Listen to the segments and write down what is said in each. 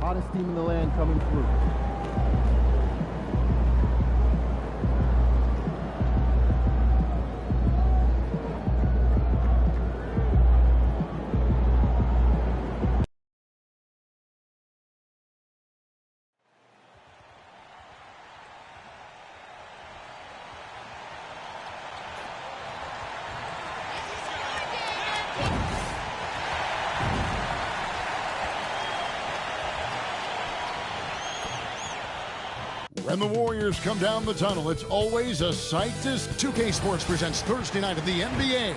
hottest team in the land coming through. When the Warriors come down the tunnel, it's always a sight to see. 2K Sports presents Thursday night of the NBA.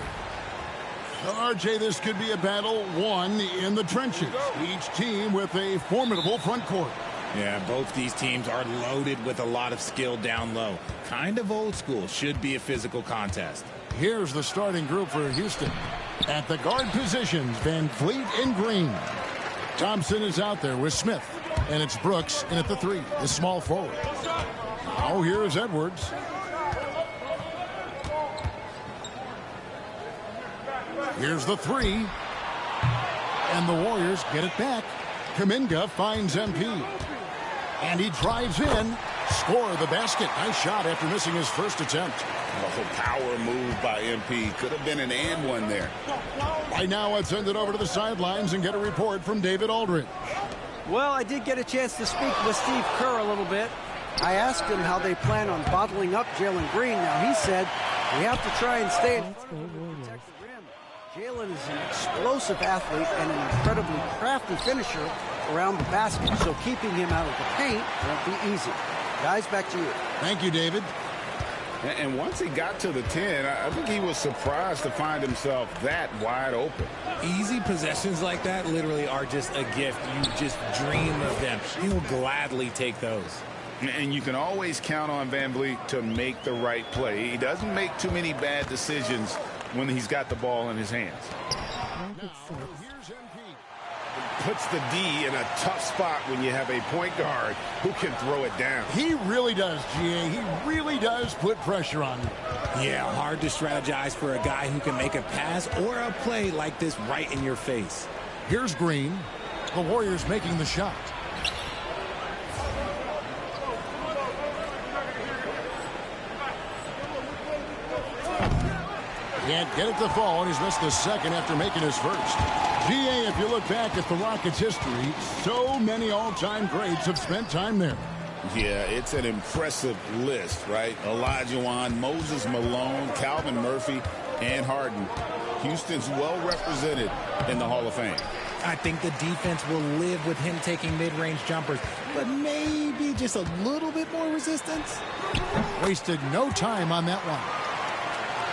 RJ, this could be a battle won in the trenches. Each team with a formidable front court. Yeah, both these teams are loaded with a lot of skill down low. Kind of old school. Should be a physical contest. Here's the starting group for Houston. At the guard positions, Van Vliet and Green. Thompson is out there with Smith. And it's Brooks in at the 3, the small forward. Now here's Edwards. Here's the 3. And the Warriors get it back. Kuminga finds MP. And he drives in. Score the basket. Nice shot after missing his first attempt. Oh, power move by MP. Could have been an and one there. Right now, let's send it over to the sidelines and get a report from David Aldridge. Well, I did get a chance to speak with Steve Kerr a little bit. I asked him how they plan on bottling up Jalen Green. Now, he said, we have to try and stay in front of him and protect the rim. Jalen is an explosive athlete and an incredibly crafty finisher around the basket, so keeping him out of the paint won't be easy. Guys, back to you. Thank you, David. And once he got to the 10, I think he was surprised to find himself that wide open. Easy possessions like that literally are just a gift. You just dream of them. He'll gladly take those. And you can always count on Van Vliet to make the right play. He doesn't make too many bad decisions when he's got the ball in his hands. Here's MP. Puts the D in a tough spot when you have a point guard who can throw it down. He really does, GA. He really does put pressure on you. Yeah, hard to strategize for a guy who can make a pass or a play like this right in your face. Here's Green. The Warriors making the shot. Can't get it to fall, and he's missed the second after making his first. GA, if you look back at the Rockets' history, so many all-time greats have spent time there. Yeah, it's an impressive list, right? Olajuwon, Moses Malone, Calvin Murphy, and Harden. Houston's well represented in the Hall of Fame. I think the defense will live with him taking mid-range jumpers, but maybe just a little bit more resistance. Wasted no time on that one.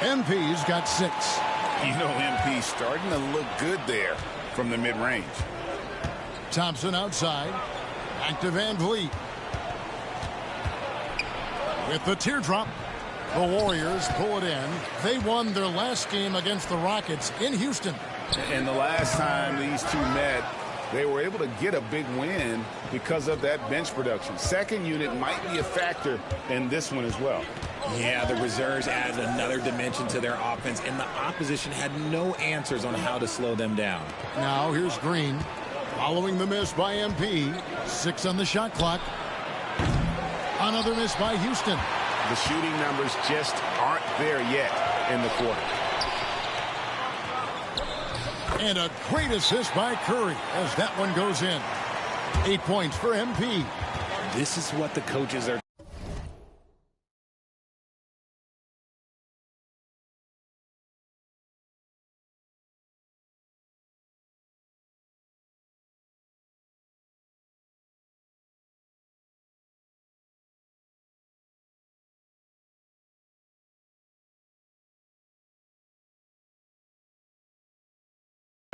MP's got 6. You know, MP starting to look good there from the mid-range. Thompson outside. Back to Van Vliet. With the teardrop, the Warriors pull it in. They won their last game against the Rockets in Houston. And the last time these two met, they were able to get a big win because of that bench production. Second unit might be a factor in this one as well. Yeah, the reserves added another dimension to their offense, and the opposition had no answers on how to slow them down. Now here's Green. Following the miss by MP. 6 on the shot clock. Another miss by Houston. The shooting numbers just aren't there yet in the quarter. And a great assist by Curry as that one goes in. 8 points for MP. This is what the coaches are.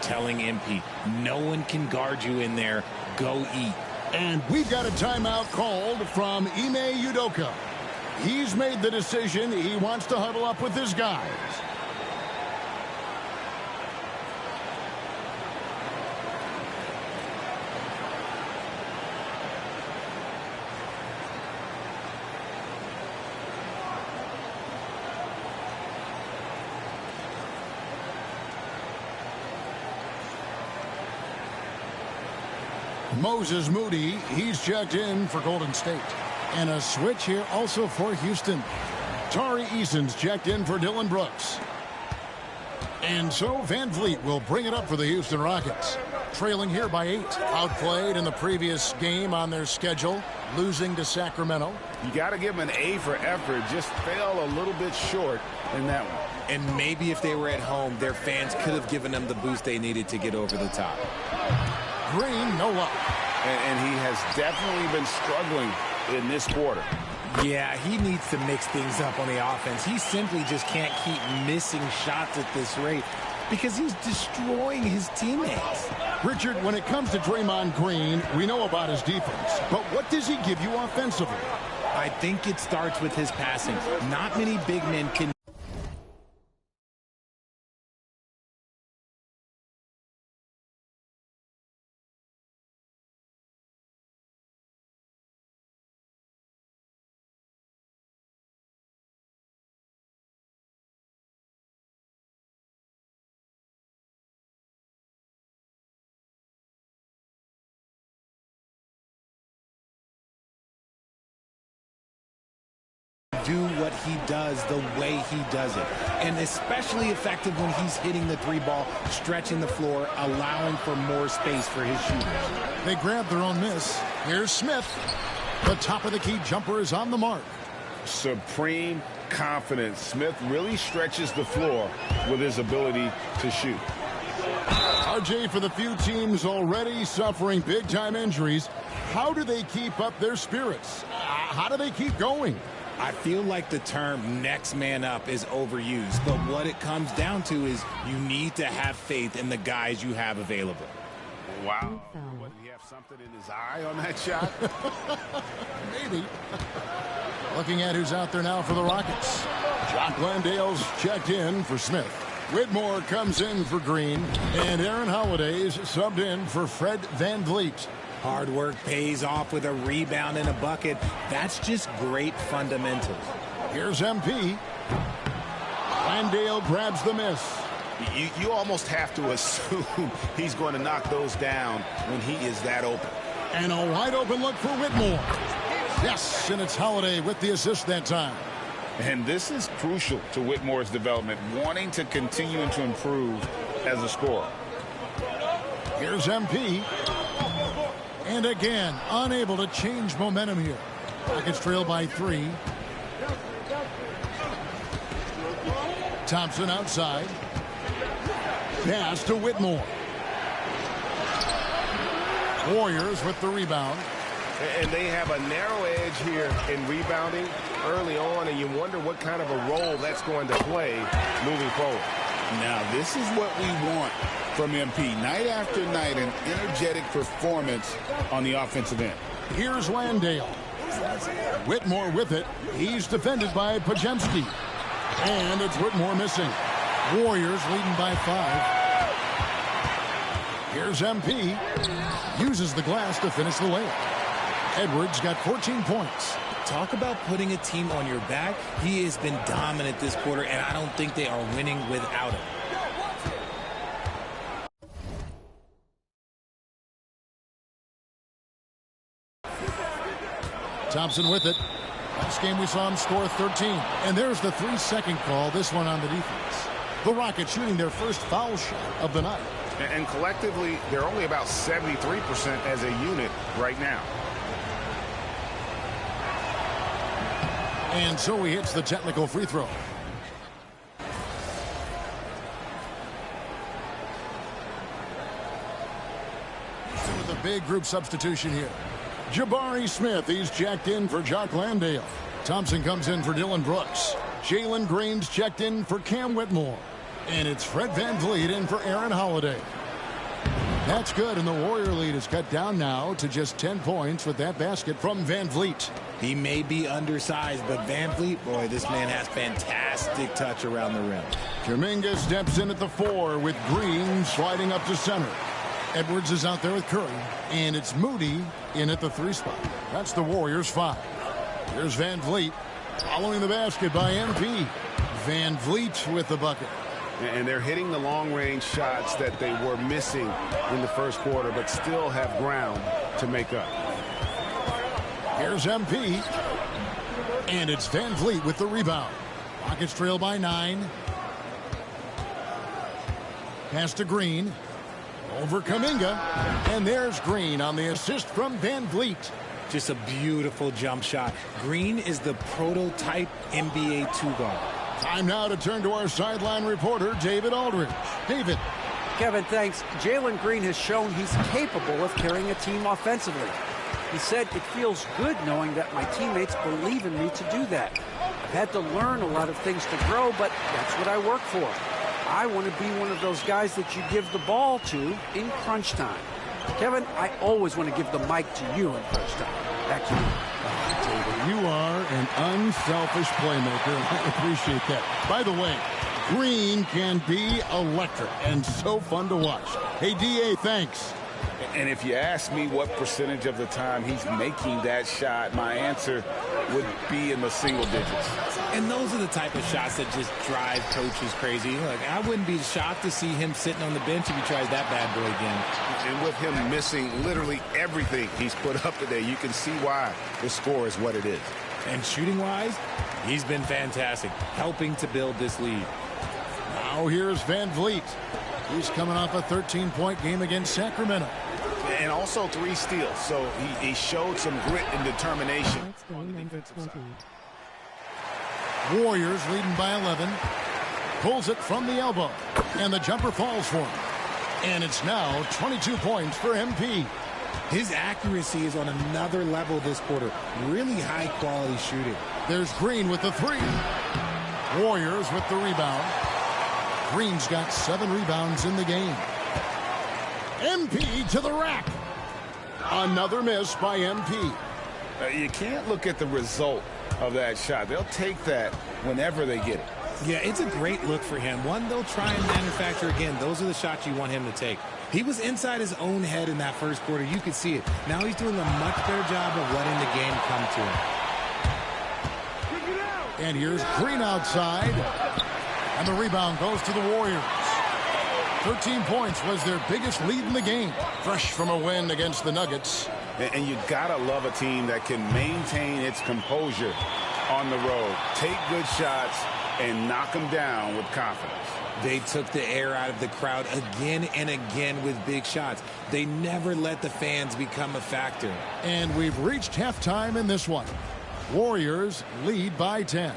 Telling MP, no one can guard you in there. Go eat. And we've got a timeout called from Ime Udoka. He's made the decision. He wants to huddle up with his guys. Moses Moody, he's checked in for Golden State. And a switch here also for Houston. Tari Eason's checked in for Dillon Brooks. And so Van Vliet will bring it up for the Houston Rockets. Trailing here by 8. Outplayed in the previous game on their schedule, losing to Sacramento. You got to give them an A for effort. Just fell a little bit short in that one. And maybe if they were at home, their fans could have given them the boost they needed to get over the top. Green, no luck. And he has definitely been struggling in this quarter. Yeah, he needs to mix things up on the offense. He simply just can't keep missing shots at this rate because he's destroying his teammates. Richard, when it comes to Draymond Green, we know about his defense, but what does he give you offensively? I think it starts with his passing. Not many big men can. Do what he does the way he does it, and especially effective when he's hitting the 3-ball, stretching the floor, allowing for more space for his shooters. They grab their own miss. Here's Smith. The top of the key jumper is on the mark. Supreme confidence. Smith really stretches the floor with his ability to shoot. RJ, for the few teams already suffering big-time injuries, how do they keep up their spirits? How do they keep going? I feel like the term next man up is overused, but what it comes down to is you need to have faith in the guys you have available. Wow. What, did he have something in his eye on that shot? Maybe. Looking at who's out there now for the Rockets. Jock Landale's checked in for Smith. Whitmore comes in for Green, and Aaron Holiday's subbed in for Fred Van Vliet. Hard work pays off with a rebound and a bucket. That's just great fundamentals. Here's MP. Landale grabs the miss. You almost have to assume he's going to knock those down when he is that open. And a wide open look for Whitmore. Yes, and it's Holiday with the assist that time. And this is crucial to Whitmore's development, wanting to continue to improve as a scorer. Here's MP. And again, unable to change momentum here. Rockets trail by 3. Thompson outside. Pass to Whitmore. Warriors with the rebound. And they have a narrow edge here in rebounding early on, and you wonder what kind of a role that's going to play moving forward. Now, this is what we want from MP. Night after night, an energetic performance on the offensive end. Here's Landale. Whitmore with it. He's defended by Podziemski. And it's Whitmore missing. Warriors leading by 5. Here's MP. Uses the glass to finish the layup. Edwards got 14 points. Talk about putting a team on your back. He has been dominant this quarter, and I don't think they are winning without him. Thompson with it. Last game we saw him score 13. And there's the 3-second call, this one on the defense. The Rockets shooting their first foul shot of the night. And collectively, they're only about 73% as a unit right now. And so he hits the technical free throw. With a big group substitution here. Jabari Smith, he's checked in for Jock Landale. Thompson comes in for Dillon Brooks. Jalen Green's checked in for Cam Whitmore. And it's Fred Van Vliet in for Aaron Holiday. That's good, and the Warrior lead is cut down now to just 10 points with that basket from Van Vliet. He may be undersized, but Van Vliet, boy, this man has fantastic touch around the rim. Kuminga steps in at the 4 with Green sliding up to center. Edwards is out there with Curry, and it's Moody in at the 3 spot. That's the Warriors' 5. Here's Van Vliet following the basket by MP. Van Vliet with the bucket. And they're hitting the long-range shots that they were missing in the first quarter, but still have ground to make up. Here's MP. And it's Van Vliet with the rebound. Rockets trail by 9. Pass to Green. Over Kuminga. And there's Green on the assist from Van Vliet. Just a beautiful jump shot. Green is the prototype NBA two-guard. Time now to turn to our sideline reporter, David Aldridge. David. Kevin, thanks. Jalen Green has shown he's capable of carrying a team offensively. He said, "It feels good knowing that my teammates believe in me to do that. I've had to learn a lot of things to grow, but that's what I work for. I want to be one of those guys that you give the ball to in crunch time." Kevin, I always want to give the mic to you in crunch time. Back to you. David, you are an unselfish playmaker. I appreciate that. By the way, Green can be electric and so fun to watch. Hey, D.A., thanks. And if you ask me what percentage of the time he's making that shot, my answer would be in the single digits. And those are the type of shots that just drive coaches crazy. Look, I wouldn't be shocked to see him sitting on the bench if he tries that bad boy again. And with him missing literally everything he's put up today, you can see why the score is what it is. And shooting-wise, he's been fantastic, helping to build this lead. Now here's Van Vliet. He's coming off a 13-point game against Sacramento. And also 3 steals, so he showed some grit and determination. Warriors leading by 11. Pulls it from the elbow. And the jumper falls for him. And it's now 22 points for MP. His accuracy is on another level this quarter. Really high-quality shooting. There's Green with the 3. Warriors with the rebound. Green's got 7 rebounds in the game. MP to the rack. Another miss by MP. You can't look at the result of that shot. They'll take that whenever they get it. Yeah, it's a great look for him. One they'll try and manufacture again. Those are the shots you want him to take. He was inside his own head in that first quarter. You could see it. Now he's doing a much better job of letting the game come to him. And here's Green outside. And the rebound goes to the Warriors. 13 points was their biggest lead in the game. Fresh from a win against the Nuggets. And you gotta love a team that can maintain its composure on the road. Take good shots and knock them down with confidence. They took the air out of the crowd again and again with big shots. They never let the fans become a factor. And we've reached halftime in this one. Warriors lead by 10.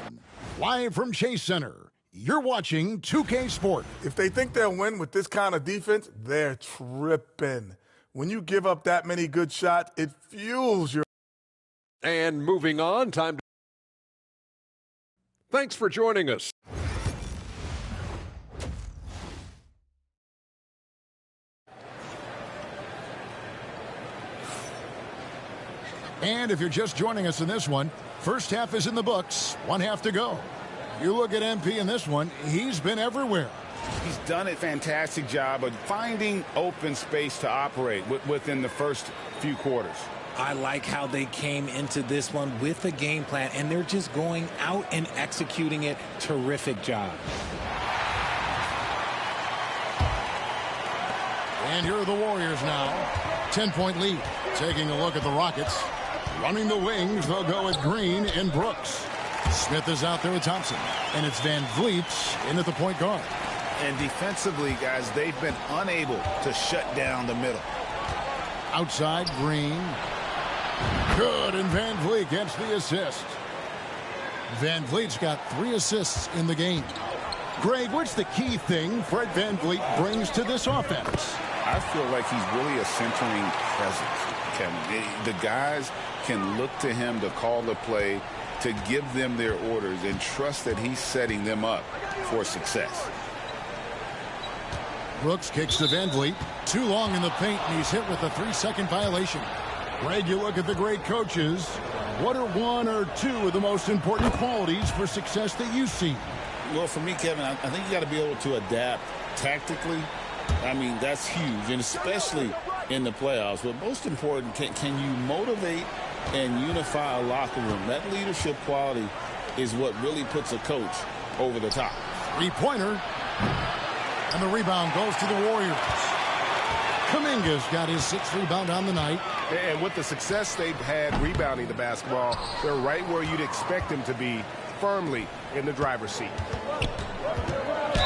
Live from Chase Center, you're watching 2K Sport. If they think they'll win with this kind of defense, they're tripping. When you give up that many good shots, it fuels your... And moving on, time to... Thanks for joining us. And if you're just joining us in this one, first half is in the books, 1 half to go. You look at MP in this one, he's been everywhere. He's done a fantastic job of finding open space to operate within the first few quarters. I like how they came into this one with a game plan, and they're just going out and executing it. Terrific job. And here are the Warriors now. 10-point lead. Taking a look at the Rockets. Running the wings, they'll go with Green and Brooks. Smith is out there with Thompson. And it's Van Vliet in at the point guard. And defensively, guys, they've been unable to shut down the middle. Outside, Green. Good, and Van Vliet gets the assist. Van Vliet's got 3 assists in the game. Greg, what's the key thing Fred Van Vliet brings to this offense? I feel like he's really a centering presence, Kevin. The guys can look to him to call the play, to give them their orders, and trust that he's setting them up for success. Brooks kicks to Van Vliet. Too long in the paint, and he's hit with a 3-second violation. Greg, you look at the great coaches. What are 1 or 2 of the most important qualities for success that you see? Well, for me, Kevin, I think you got to be able to adapt tactically. I mean, that's huge, and especially in the playoffs. But most important, can you motivate and unify a locker room? That leadership quality is what really puts a coach over the top. 3-pointer, And the rebound goes to the Warriors. Kuminga's got his 6th rebound on the night. And with the success they've had rebounding the basketball, they're right where you'd expect them to be, firmly in the driver's seat.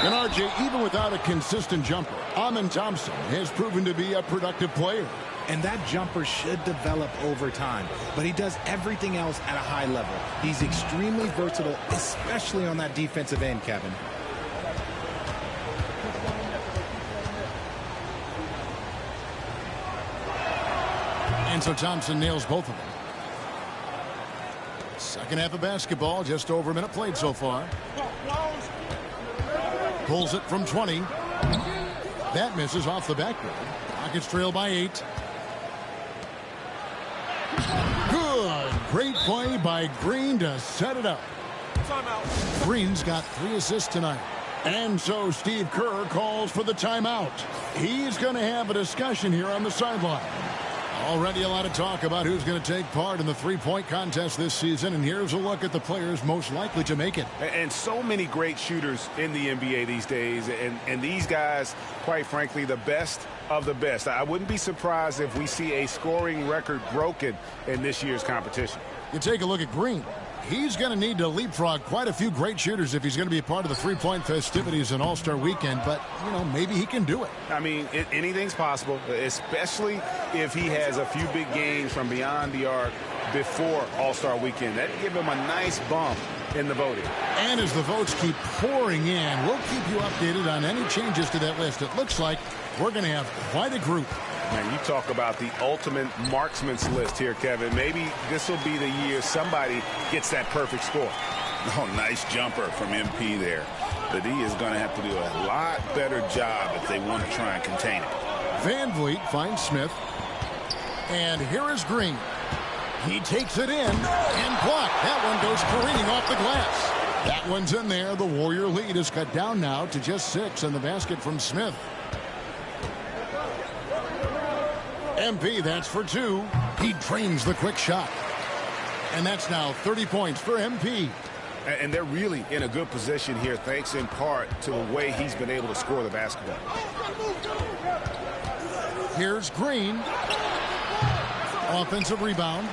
And RJ, even without a consistent jumper, Amen Thompson has proven to be a productive player. And that jumper should develop over time. But he does everything else at a high level. He's extremely versatile, especially on that defensive end, Kevin. And so Thompson nails both of them. Second half of basketball, just over a minute played so far. Pulls it from 20. That misses off the backboard. Rockets trail by 8. Good. Great play by Green to set it up. Green's got 3 assists tonight. And so Steve Kerr calls for the timeout. He's going to have a discussion here on the sideline. Already a lot of talk about who's going to take part in the three-point contest this season, and here's a look at the players most likely to make it. And so many great shooters in the NBA these days, and these guys, quite frankly, the best of the best. I wouldn't be surprised if we see a scoring record broken in this year's competition. You take a look at Green. He's going to need to leapfrog quite a few great shooters if he's going to be a part of the three-point festivities in All-Star Weekend, but, you know, maybe he can do it. I mean, anything's possible, especially if he has a few big games from beyond the arc before All-Star Weekend. That'd give him a nice bump in the voting. And as the votes keep pouring in, we'll keep you updated on any changes to that list. It looks like we're going to have quite a group. Man, you talk about the ultimate marksman's list here, Kevin. Maybe this will be the year somebody gets that perfect score. Oh, nice jumper from MP there. But he is going to have to do a lot better job if they want to try and contain it. Van Vliet finds Smith. And here is Green. He takes it in and blocked. That one goes careening off the glass. That one's in there. The Warrior lead is cut down now to just 6 in the basket from Smith. MP, that's for 2. He drains the quick shot. And that's now 30 points for MP. And they're really in a good position here, thanks in part to the way he's been able to score the basketball. Here's Green. Offensive rebound.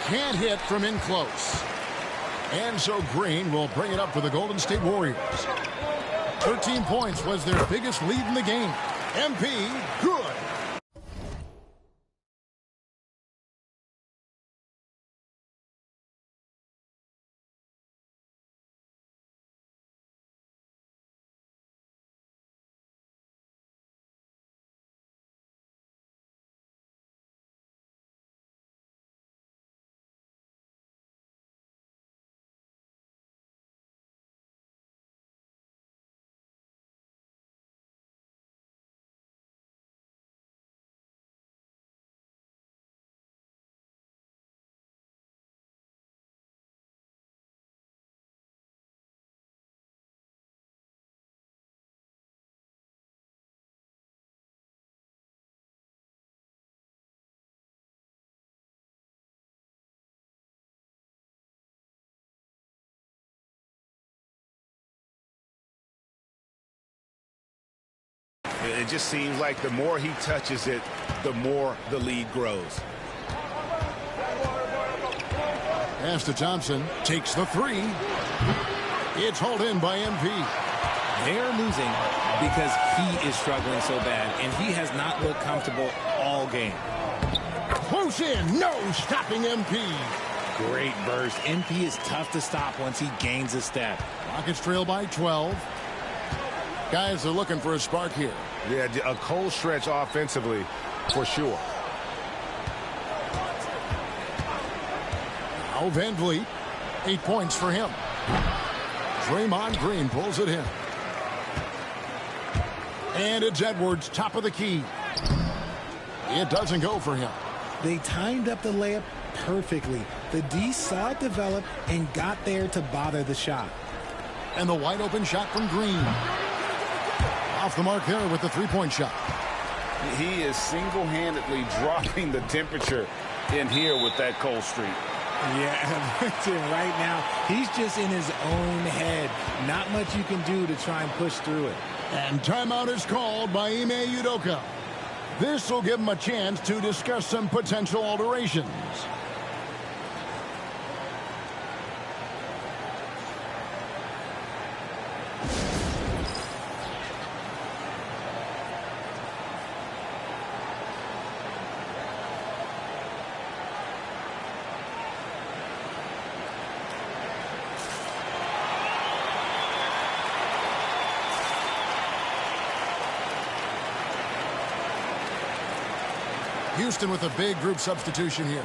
Can't hit from in close. And so Green will bring it up for the Golden State Warriors. 13 points was their biggest lead in the game. MP, good. It just seems like the more he touches it, the more the lead grows. Pass to Thompson. Takes the 3. It's hauled in by MP. They're losing because he is struggling so bad, and he has not looked comfortable all game. Close in. No stopping MP. Great burst. MP is tough to stop once he gains a step. Rockets trail by 12. Guys are looking for a spark here. Yeah, a cold stretch offensively for sure. Now Van Vliet. 8 points for him. Draymond Green pulls it in. And it's Edwards, top of the key. It doesn't go for him. They timed up the layup perfectly. The D saw it develop and got there to bother the shot. And the wide open shot from Green. Off the mark there with the three-point shot. He is single-handedly dropping the temperature in here with that cold streak. Yeah, right now, he's just in his own head. Not much you can do to try and push through it. And timeout is called by Ime Udoka. This will give him a chance to discuss some potential alterations. Houston with a big group substitution here.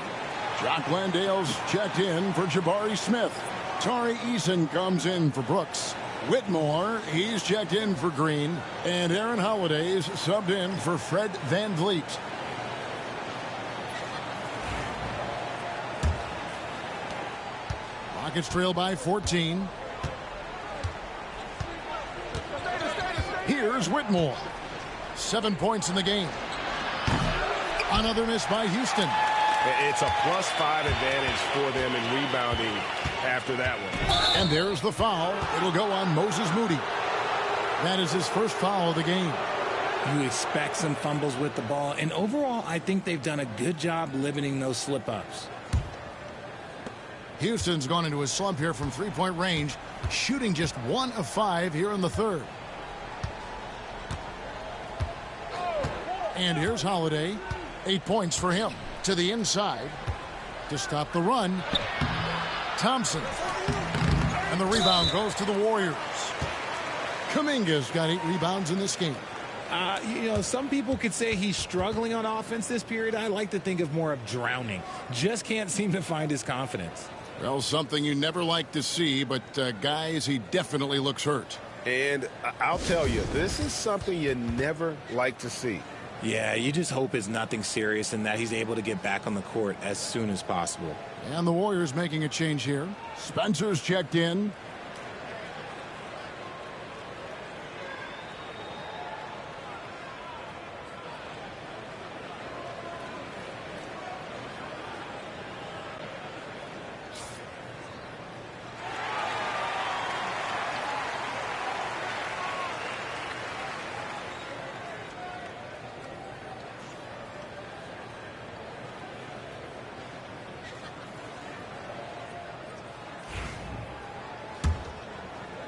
Jock Landale's checked in for Jabari Smith. Tari Eason comes in for Brooks. Whitmore, he's checked in for Green. And Aaron Holiday's subbed in for Fred VanVleet. Rockets trail by 14. Here's Whitmore. 7 points in the game. Another miss by Houston. It's a +5 advantage for them in rebounding after that one. And there's the foul. It'll go on Moses Moody. That is his first foul of the game. You expect some fumbles with the ball, and overall, I think they've done a good job limiting those slip-ups. Houston's gone into a slump here from three-point range, shooting just 1 of 5 here in the third. And here's Holiday. 8 points for him. To the inside to stop the run. Thompson. And the rebound goes to the Warriors. Kuminga's got 8 rebounds in this game. Some people could say he's struggling on offense this period. I like to think of more of drowning. Just can't seem to find his confidence. Well, something you never like to see, but guys, he definitely looks hurt. And I'll tell you, this is something you never like to see. Yeah, you just hope it's nothing serious and that he's able to get back on the court as soon as possible. And the Warriors making a change here. Spencer's checked in.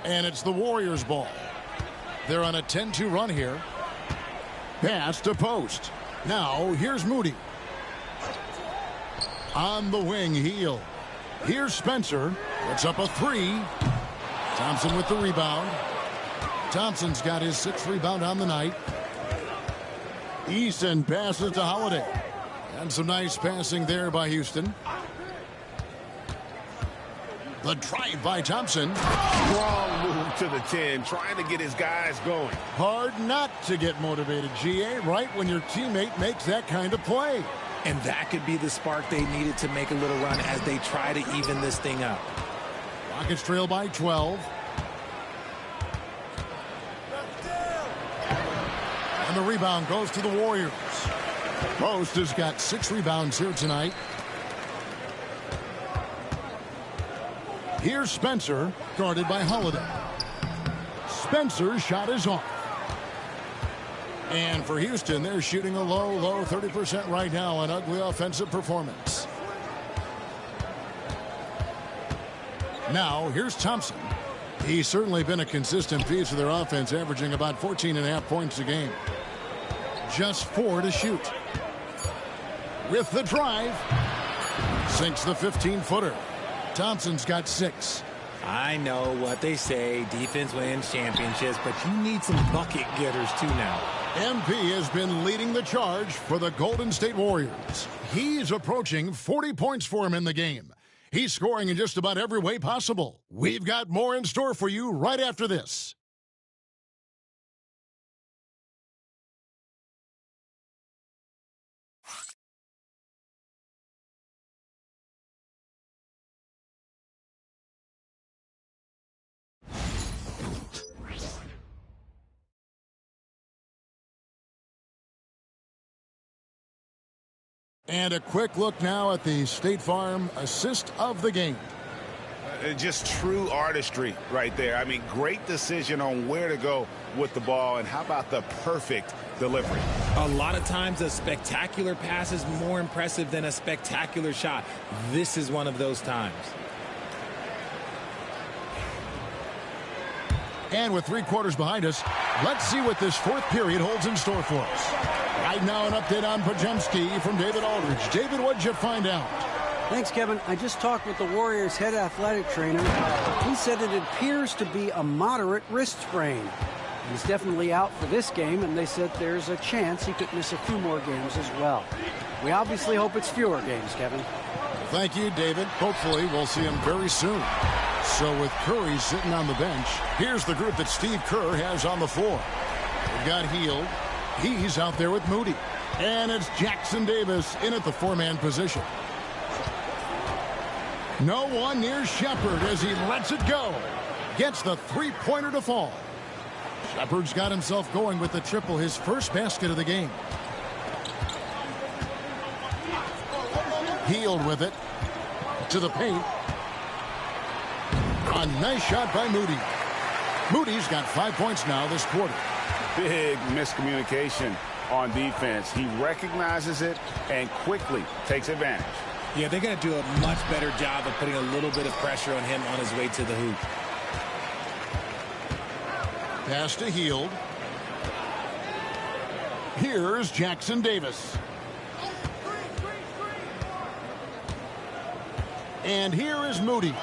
And it's the Warriors' ball. They're on a 10-2 run here. Pass to post. Now, here's Moody. On the wing, Heel. Here's Spencer. Puts up a 3. Thompson with the rebound. Thompson's got his 6th rebound on the night. Eason passes to Holiday. And some nice passing there by Houston. The drive by Thompson. Strong move to the 10, trying to get his guys going. Hard not to get motivated, GA, right when your teammate makes that kind of play. And that could be the spark they needed to make a little run as they try to even this thing up. Rockets trail by 12. And the rebound goes to the Warriors. Post has got 6 rebounds here tonight. Here's Spencer, guarded by Holiday. Spencer's shot is off. And for Houston, they're shooting a low 30% right now. An ugly offensive performance. Now, here's Thompson. He's certainly been a consistent piece of their offense, averaging about 14.5 points a game. Just 4 to shoot. With the drive. Sinks the 15-footer. Thompson's got 6. I know what they say, defense wins championships, but you need some bucket getters too now. MP has been leading the charge for the Golden State Warriors. He's approaching 40 points for him in the game. He's scoring in just about every way possible. We've got more in store for you right after this. And a quick look now at the State Farm assist of the game. Just true artistry right there. I mean, great decision on where to go with the ball, and how about the perfect delivery? A lot of times a spectacular pass is more impressive than a spectacular shot. This is one of those times. And with 3 quarters behind us, let's see what this fourth period holds in store for us. Right now, an update on Podziemski from David Aldridge. David, what'd you find out? Thanks, Kevin. I just talked with the Warriors' head athletic trainer. He said it appears to be a moderate wrist sprain. He's definitely out for this game, and they said there's a chance he could miss a few more games as well. We obviously hope it's fewer games, Kevin. Thank you, David. Hopefully, we'll see him very soon. So with Curry sitting on the bench, here's the group that Steve Kerr has on the floor. We've got Hield. He's out there with Moody. And it's Jackson Davis in at the 4-man position. No one near Shepard as he lets it go. Gets the 3-pointer to fall. Shepard's got himself going with the triple, his first basket of the game. Hield with it. To the paint. A nice shot by Moody. Moody's got 5 points now this quarter. Big miscommunication on defense. He recognizes it and quickly takes advantage. Yeah, they're going to do a much better job of putting a little bit of pressure on him on his way to the hoop. Pass to Hield. Here's Jackson Davis. And here is Moody.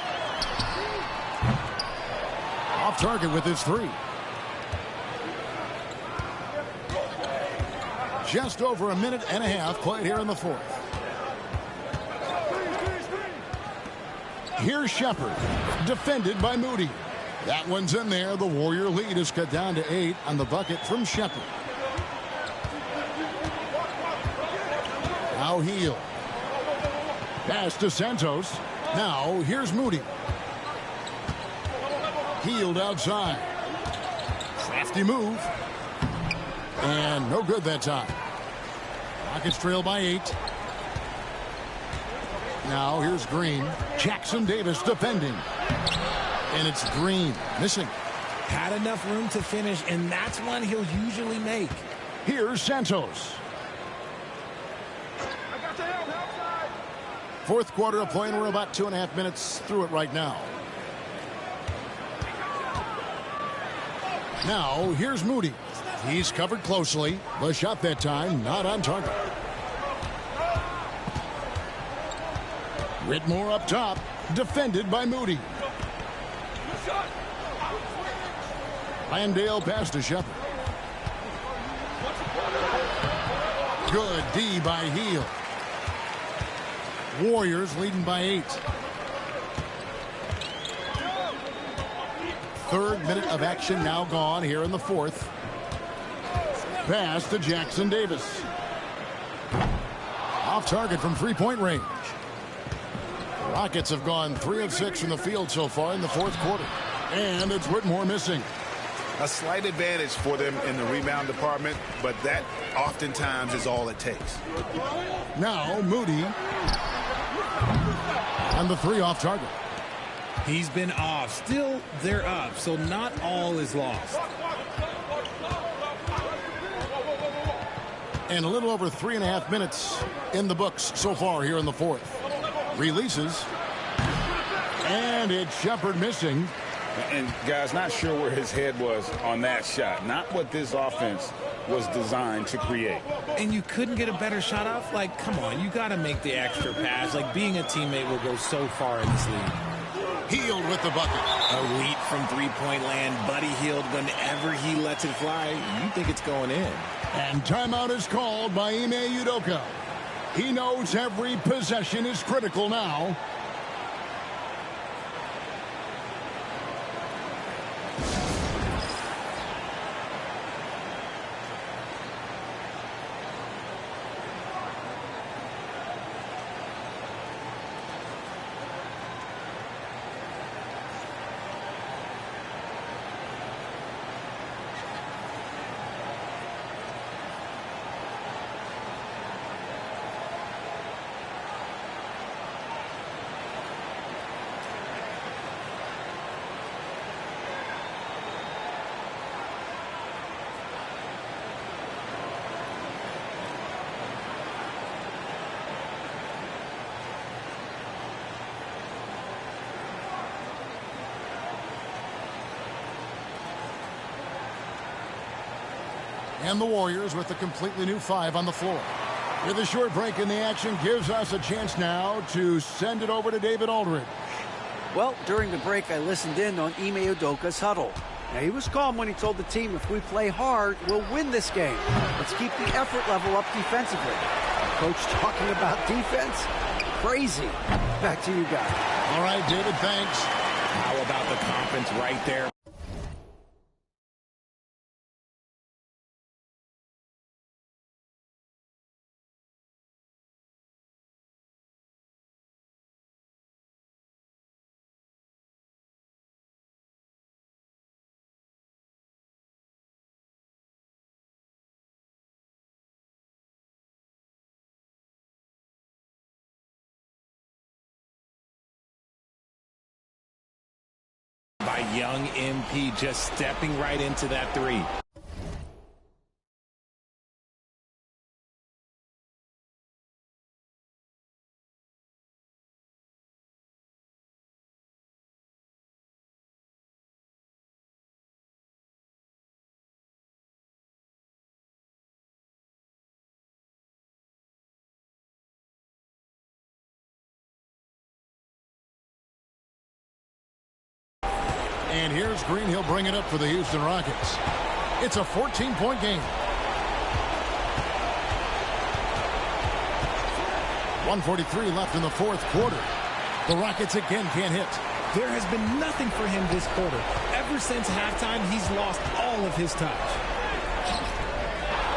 Off target with his 3. Just over a minute and a half played here in the fourth. Here's Shepard, defended by Moody. That one's in there. The Warrior lead is cut down to 8 on the bucket from Shepard. Now Hield. Pass to Santos. Now here's Moody. Hield outside. Crafty move. And no good that time. Rockets trail by 8. Now here's Green. Jackson Davis defending. And it's Green missing. Had enough room to finish, and that's one he'll usually make. Here's Santos. Fourth quarter of play, and we're about 2.5 minutes through it right now. Now here's Moody. He's covered closely. The shot that time not on target. Whitmore up top, defended by Moody. Landale pass to Shepard. Good D by Hield. Warriors leading by 8. Third minute of action now gone here in the fourth. Pass to Jackson Davis. Off target from 3-point range. Rockets have gone 3 of 6 from the field so far in the fourth quarter. And it's Whitmore missing. A slight advantage for them in the rebound department, but that oftentimes is all it takes. Now Moody. And the 3 off target. He's been off. Still, they're up, so not all is lost. And a little over 3.5 minutes in the books so far here in the fourth. Releases. And it's Shepard missing. And, guys, not sure where his head was on that shot. Not what this offense was designed to create. And you couldn't get a better shot off? Like, come on, you got to make the extra pass. Like, being a teammate will go so far in this league. Hield with the bucket. Elite from 3-point land. Buddy Hield, whenever he lets it fly, you think it's going in. And timeout is called by Ime Udoka. He knows every possession is critical now. And the Warriors with a completely new 5 on the floor. With a short break in the action gives us a chance now to send it over to David Aldridge. Well, during the break, I listened in on Ime Udoka's huddle. Now, he was calm when he told the team, if we play hard, we'll win this game. Let's keep the effort level up defensively. Coach talking about defense? Crazy. Back to you guys. All right, David, thanks. How about the confidence right there? By young MP, just stepping right into that 3. And here's Green. He'll bring it up for the Houston Rockets. It's a 14-point game. 1:43 left in the fourth quarter. The Rockets again can't hit. There has been nothing for him this quarter. Ever since halftime, he's lost all of his touch.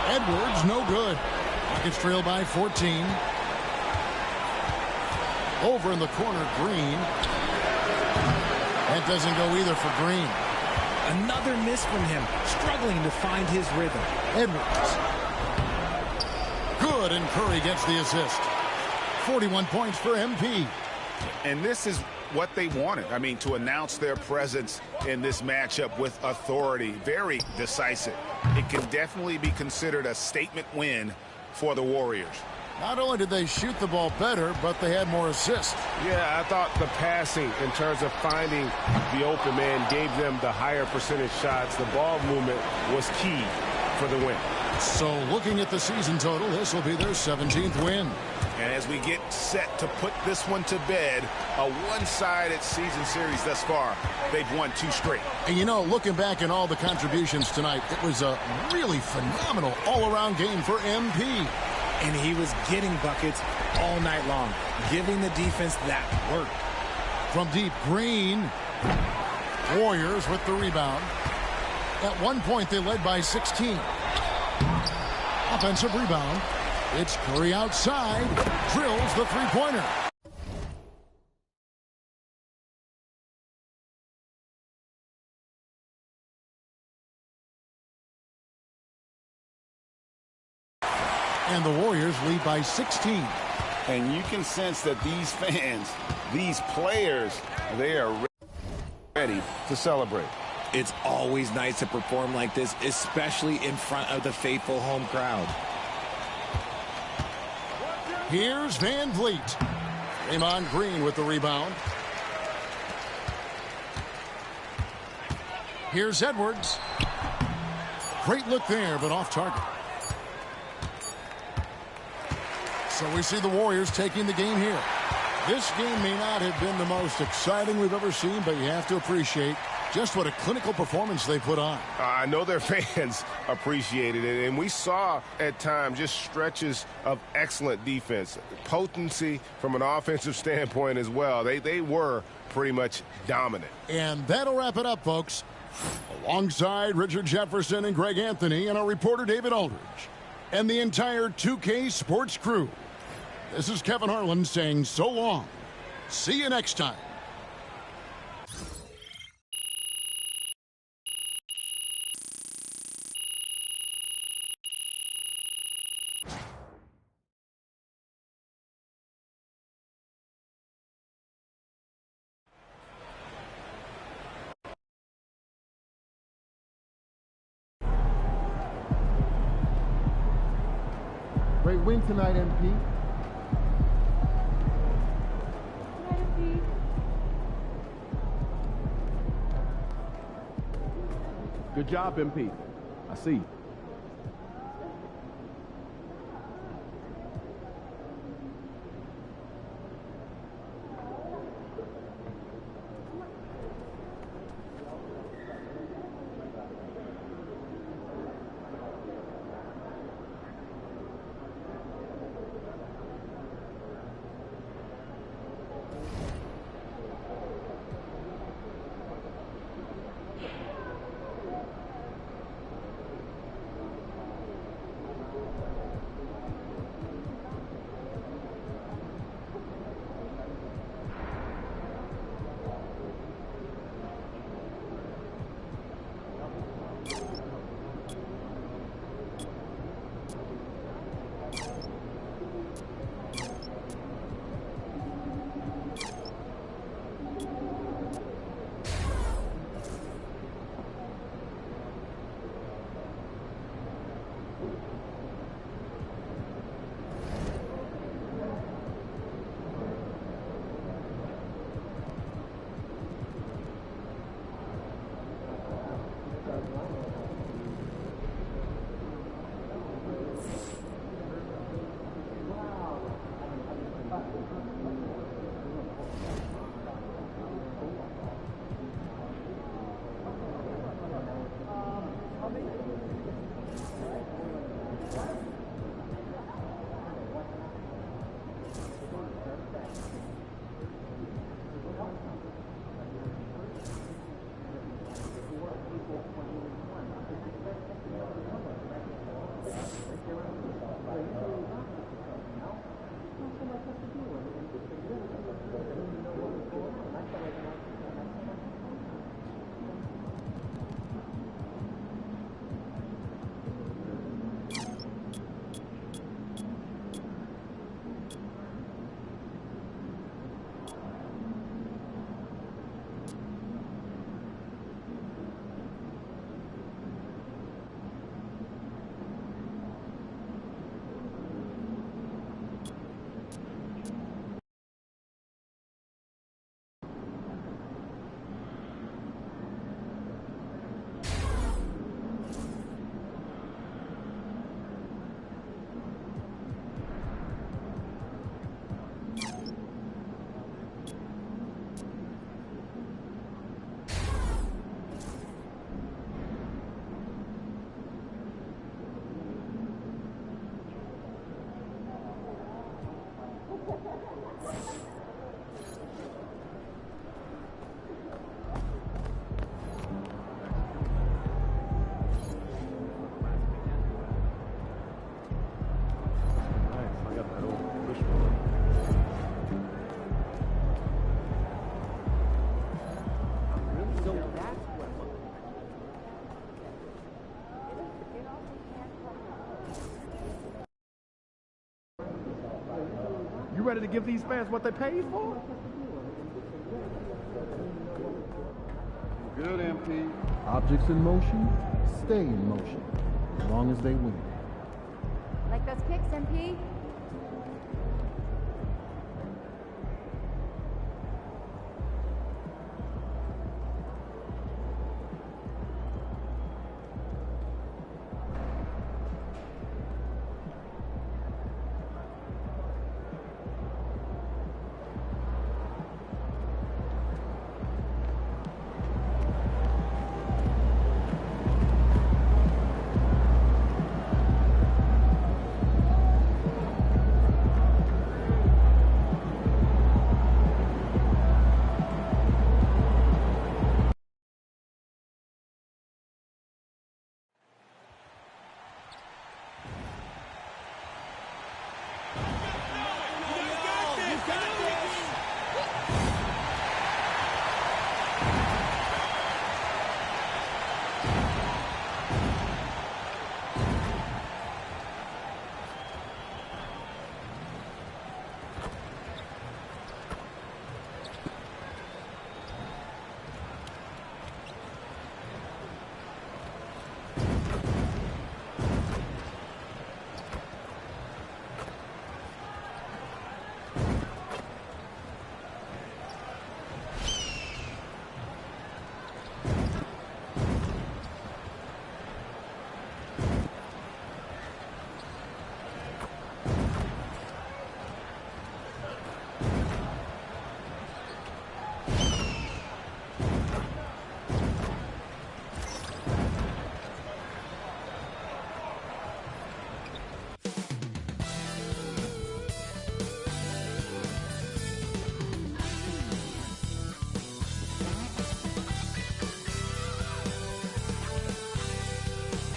Edwards, no good. Rockets trail by 14. Over in the corner, Green. That doesn't go either for Green. Another miss from him, struggling to find his rhythm. Edwards. Good, and Curry gets the assist. 41 points for MP. And this is what they wanted. I mean, to announce their presence in this matchup with authority. Very decisive. It can definitely be considered a statement win for the Warriors. Not only did they shoot the ball better, but they had more assists. Yeah, I thought the passing in terms of finding the open man gave them the higher percentage shots. The ball movement was key for the win. So looking at the season total, this will be their 17th win. And as we get set to put this one to bed, a one-sided season series thus far. They've won 2 straight. And you know, looking back at all the contributions tonight, it was a really phenomenal all-around game for MP. And he was getting buckets all night long, giving the defense that work. From deep, Green. Warriors with the rebound. At one point, they led by 16. Offensive rebound. It's Curry outside. Drills the three-pointer. And the Warriors lead by 16. And you can sense that these fans, these players, they are ready to celebrate. It's always nice to perform like this, especially in front of the faithful home crowd. Here's Van Vliet. Draymond Green with the rebound. Here's Edwards. Great look there, but off target. So we see the Warriors taking the game here. This game may not have been the most exciting we've ever seen, but you have to appreciate just what a clinical performance they put on. I know their fans appreciated it, and we saw at times just stretches of excellent defense. Potency from an offensive standpoint as well. They were pretty much dominant. And that'll wrap it up, folks. Alongside Richard Jefferson and Greg Anthony and our reporter David Aldridge and the entire 2K Sports crew, this is Kevin Harlan saying so long. See you next time. Great win tonight, MP. Good job, MP. I see. You ready to give these fans what they paid for? Good, MP. Objects in motion, stay in motion, as long as they win. Like those kicks, MP?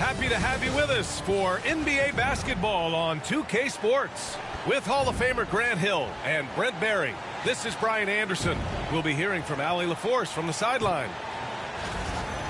Happy to have you with us for NBA basketball on 2K Sports. With Hall of Famer Grant Hill and Brent Barry, this is Brian Anderson. We'll be hearing from Allie LaForce from the sideline.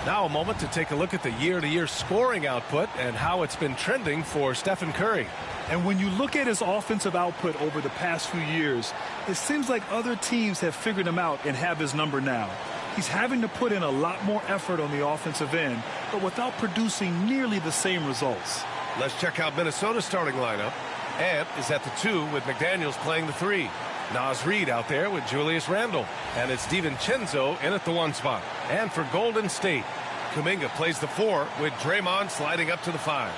Now a moment to take a look at the year-to-year scoring output and how it's been trending for Stephen Curry. And when you look at his offensive output over the past few years, it seems like other teams have figured him out and have his number now. He's having to put in a lot more effort on the offensive end, but without producing nearly the same results. Let's check out Minnesota's starting lineup. Ant is at the 2 with McDaniels playing the 3. Naz Reid out there with Julius Randle. And it's DiVincenzo in at the 1 spot. And for Golden State, Kuminga plays the 4 with Draymond sliding up to the 5.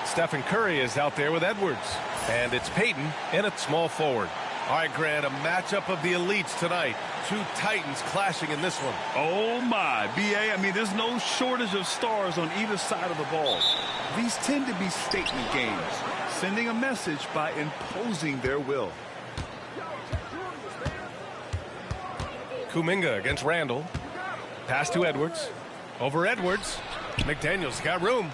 Stephen Curry is out there with Edwards. And it's Payton in at small forward. All right, Grant, a matchup of the elites tonight. 2 Titans clashing in this one. Oh, my. B.A., I mean, there's no shortage of stars on either side of the ball. These tend to be statement games, sending a message by imposing their will. Kuminga against Randle. Pass to Edwards. Over Edwards. McDaniels got room.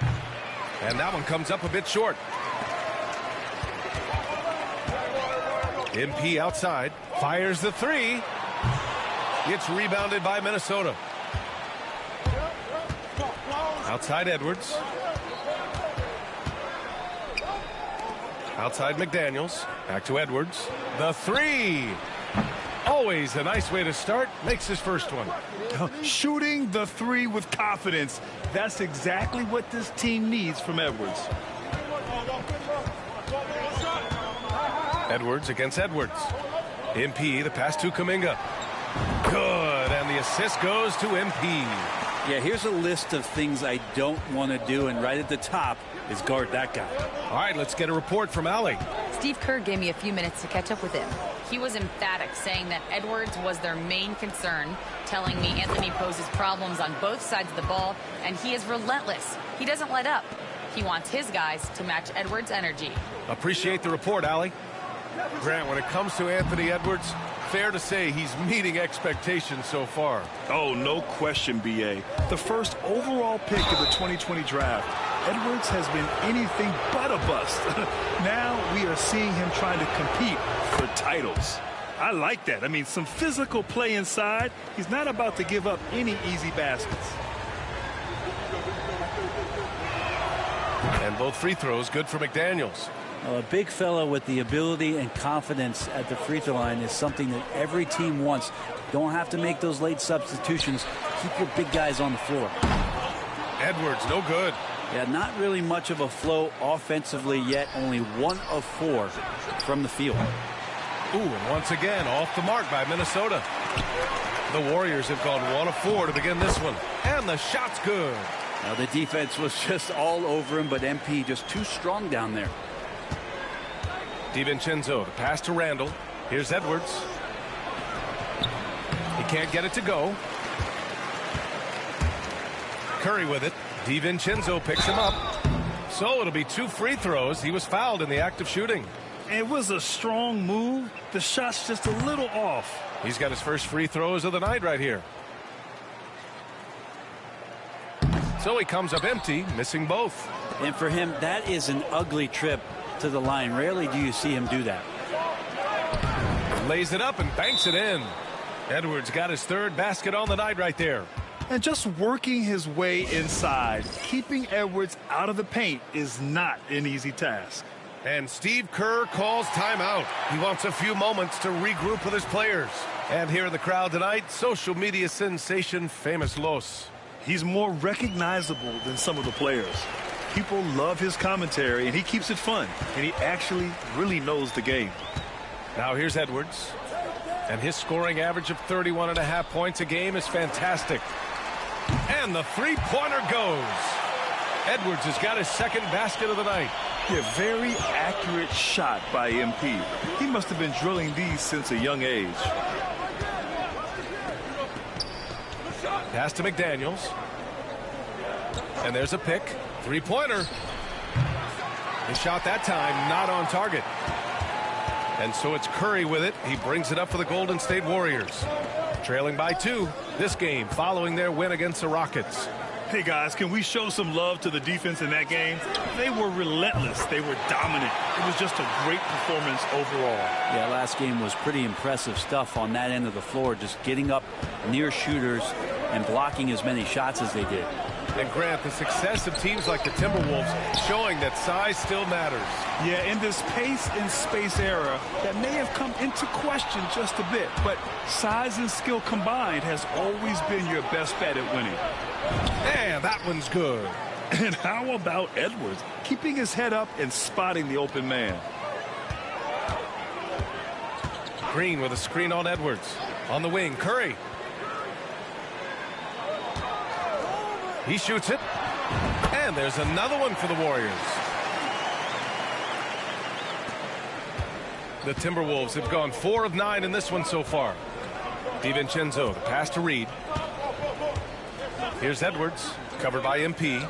And that one comes up a bit short. MP outside. Fires the 3. It's rebounded by Minnesota. Outside Edwards. Outside McDaniels. Back to Edwards. The 3. Always a nice way to start. Makes his first one. Shooting the 3 with confidence. That's exactly what this team needs from Edwards. Edwards against Edwards. MP, the pass to Kuminga. Good, and the assist goes to MP. Yeah, here's a list of things I don't want to do, and right at the top is guard that guy. All right, let's get a report from Allie. Steve Kerr gave me a few minutes to catch up with him. He was emphatic, saying that Edwards was their main concern, telling me Anthony poses problems on both sides of the ball, and he is relentless. He doesn't let up. He wants his guys to match Edwards' energy. Appreciate the report, Allie. Grant, when it comes to Anthony Edwards, fair to say he's meeting expectations so far. Oh, no question, B.A. The first overall pick of the 2020 draft, Edwards has been anything but a bust. Now we are seeing him trying to compete for titles. I like that. I mean, some physical play inside. He's not about to give up any easy baskets. And both free throws good for McDaniels. A big fella with the ability and confidence at the free throw line is something that every team wants. Don't have to make those late substitutions. Keep your big guys on the floor. Edwards, no good. Yeah, not really much of a flow offensively yet. Only 1 of 4 from the field. Ooh, and once again, off the mark by Minnesota. The Warriors have gone 1 of 4 to begin this one. And the shot's good. Now, the defense was just all over him, but MP just too strong down there. DiVincenzo to pass to Randle. Here's Edwards. He can't get it to go. Curry with it. DiVincenzo picks him up. So it'll be 2 free throws. He was fouled in the act of shooting. It was a strong move. The shot's just a little off. He's got his first free throws of the night right here. So he comes up empty, missing both. And for him, that is an ugly trip to the line. Rarely do you see him do that. Lays it up and banks it in. Edwards got his 3rd basket on the night right there. And just working his way inside, keeping Edwards out of the paint is not an easy task. And Steve Kerr calls timeout. He wants a few moments to regroup with his players. And here in the crowd tonight, social media sensation Famous Los. He's more recognizable than some of the players. People love his commentary, and he keeps it fun. And he actually really knows the game. Now here's Edwards. And his scoring average of 31.5 points a game is fantastic. And the three-pointer goes. Edwards has got his 2nd basket of the night. Yeah, very accurate shot by MP. He must have been drilling these since a young age. Pass to McDaniels. And there's a pick. Three-pointer. His shot that time not on target. And so it's Curry with it. He brings it up for the Golden State Warriors. Trailing by 2 this game following their win against the Rockets. Hey, guys, can we show some love to the defense in that game? They were relentless. They were dominant. It was just a great performance overall. Yeah, last game was pretty impressive stuff on that end of the floor, just getting up near shooters and blocking as many shots as they did. And Grant, the success of teams like the Timberwolves showing that size still matters. Yeah, in this pace and space era, that may have come into question just a bit, but size and skill combined has always been your best bet at winning. And that one's good. And how about Edwards keeping his head up and spotting the open man? Green with a screen on Edwards. On the wing, Curry. He shoots it. And there's another one for the Warriors. The Timberwolves have gone 4 of 9 in this one so far. DiVincenzo, the pass to Reed. Here's Edwards, covered by MP.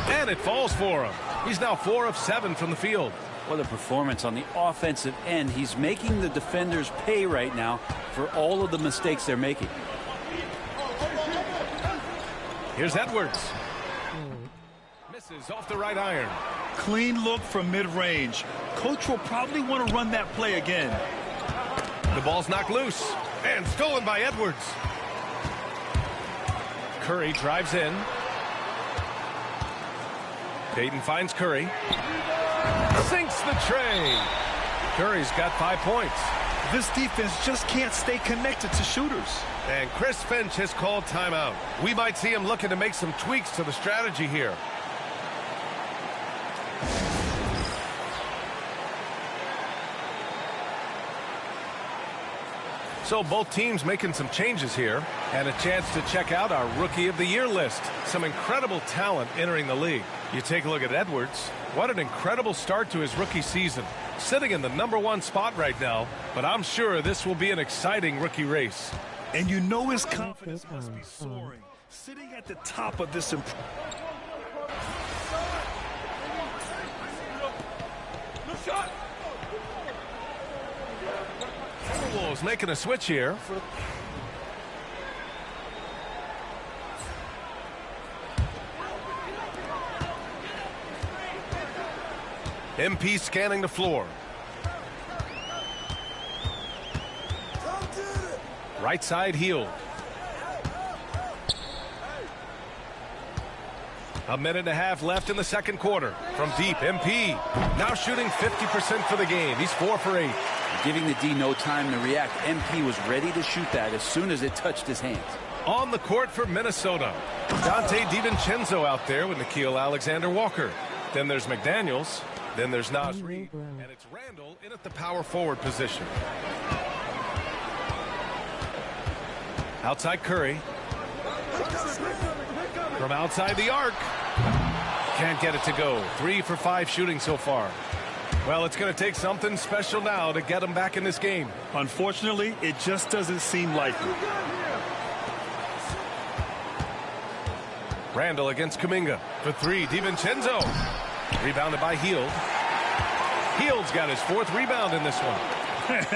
And it falls for him. He's now 4 of 7 from the field. What a performance on the offensive end. He's making the defenders pay right now for all of the mistakes they're making. Here's Edwards. Misses off the right iron. Clean look from mid-range. Coach will probably want to run that play again. The ball's knocked loose and stolen by Edwards. Curry drives in. Payton finds Curry. Sinks the tray. Curry's got 5 points. This defense just can't stay connected to shooters. And Chris Finch has called timeout. We might see him looking to make some tweaks to the strategy here. So both teams making some changes here, and a chance to check out our Rookie of the Year list. Some incredible talent entering the league. You take a look at Edwards. What an incredible start to his rookie season. Sitting in the #1 spot right now, but I'm sure this will be an exciting rookie race. And you know his confidence must be soaring. Sitting at the top of this Timberwolves making a switch here. MP scanning the floor. Right side Hield. A minute and a half left in the second quarter. From deep, MP now shooting 50% for the game. He's 4 for 8. Giving the D no time to react. MP was ready to shoot that as soon as it touched his hands. On the court for Minnesota. Dante DiVincenzo out there with Nickeil Alexander-Walker. Then there's McDaniels. Then there's Naz Reid. And it's Randall in at the power forward position. Outside Curry. From outside the arc. Can't get it to go. 3 for 5 shooting so far. Well, it's going to take something special now to get him back in this game. Unfortunately, it just doesn't seem likely. Randall against Kuminga. For 3, DiVincenzo. Rebounded by Hield. Hield's got his 4th rebound in this one.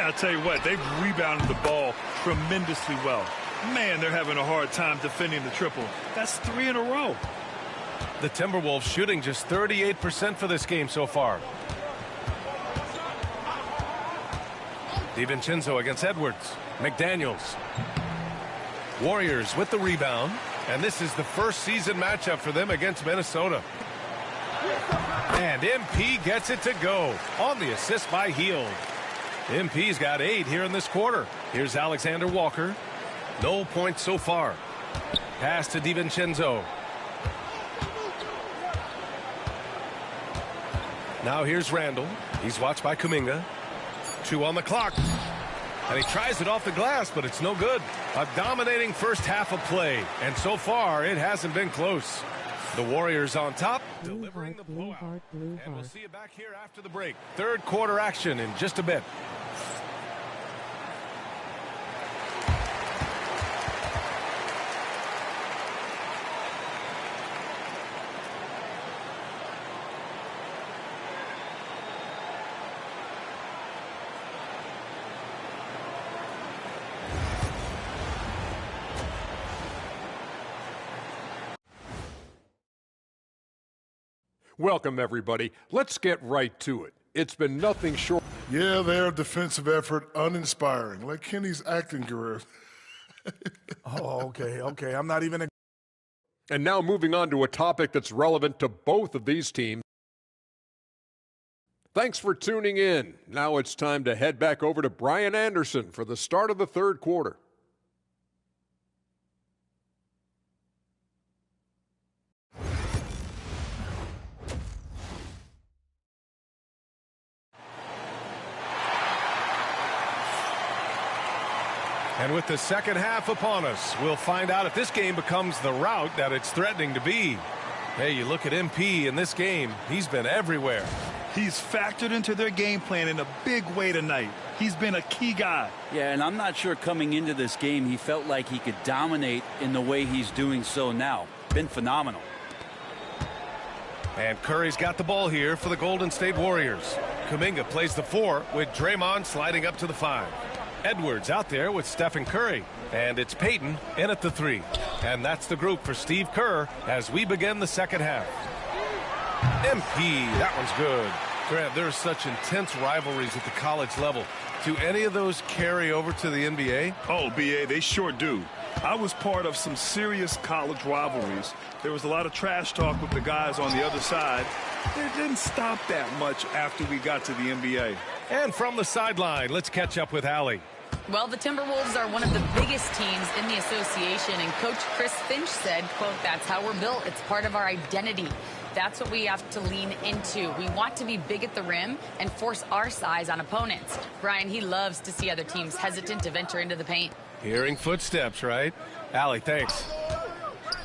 I'll tell you what, they've rebounded the ball tremendously well. Man, they're having a hard time defending the triple. That's 3 in a row. The Timberwolves shooting just 38% for this game so far. DiVincenzo against Edwards. McDaniels. Warriors with the rebound. And this is the first season matchup for them against Minnesota. And MP gets it to go on the assist by Hield. MP's got 8 here in this quarter. Here's Alexander Walker. No points so far. Pass to DiVincenzo. Now here's Randall. He's watched by Kuminga. 2 on the clock. And he tries it off the glass, but it's no good. A dominating first half of play. And so far, it hasn't been close. The Warriors on top, delivering the blowout. And we'll see you back here after the break. Third quarter action in just a bit. Welcome, everybody. Let's get right to it. It's been nothing short. Yeah, their defensive effort uninspiring, like Kenny's acting career. Oh, okay. I'm not even. And now moving on to a topic that's relevant to both of these teams. Thanks for tuning in. Now it's time to head back over to Brian Anderson for the start of the third quarter. And with the second half upon us, we'll find out if this game becomes the rout that it's threatening to be. Hey, you look at MP in this game, he's been everywhere. He's factored into their game plan in a big way tonight. He's been a key guy. Yeah, and I'm not sure coming into this game he felt like he could dominate in the way he's doing so now. Been phenomenal. And Curry's got the ball here for the Golden State Warriors. Kuminga plays the 4 with Draymond sliding up to the 5. Edwards out there with Stephen Curry. And it's Payton in at the 3. And that's the group for Steve Kerr as we begin the second half. MP, that one's good. Grant, there's such intense rivalries at the college level. Do any of those carry over to the NBA? Oh, BA, they sure do. I was part of some serious college rivalries. There was a lot of trash talk with the guys on the other side. It didn't stop that much after we got to the NBA. And from the sideline, let's catch up with Allie. Well, the Timberwolves are one of the biggest teams in the association, and Coach Chris Finch said, quote, "That's how we're built. It's part of our identity. That's what we have to lean into. We want to be big at the rim and force our size on opponents." Brian, he loves to see other teams hesitant to venture into the paint. Hearing footsteps, right? Allie, thanks.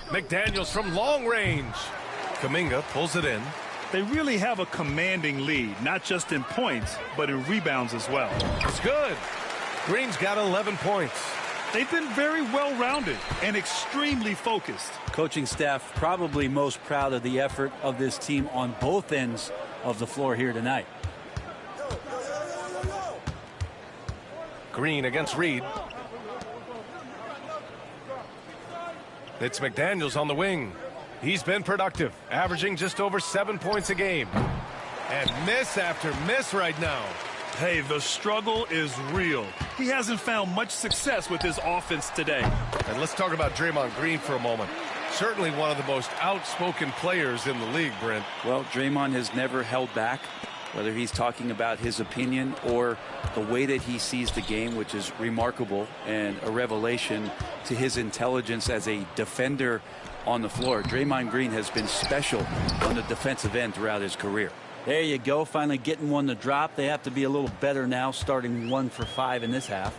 McDaniels from long range. Kuminga pulls it in. They really have a commanding lead, not just in points, but in rebounds as well. It's good. Green's got 11 points. They've been very well-rounded and extremely focused. Coaching staff probably most proud of the effort of this team on both ends of the floor here tonight. Green against Reed. It's McDaniels on the wing. He's been productive, averaging just over 7 points a game. And miss after miss right now. Hey, the struggle is real. He hasn't found much success with his offense today. And let's talk about Draymond Green for a moment. Certainly one of the most outspoken players in the league, Brent. Well, Draymond has never held back, whether he's talking about his opinion or the way that he sees the game, which is remarkable and a revelation to his intelligence as a defender on the floor. Draymond Green has been special on the defensive end throughout his career. There you go, finally getting one to drop. They have to be a little better now, starting 1 for 5 in this half.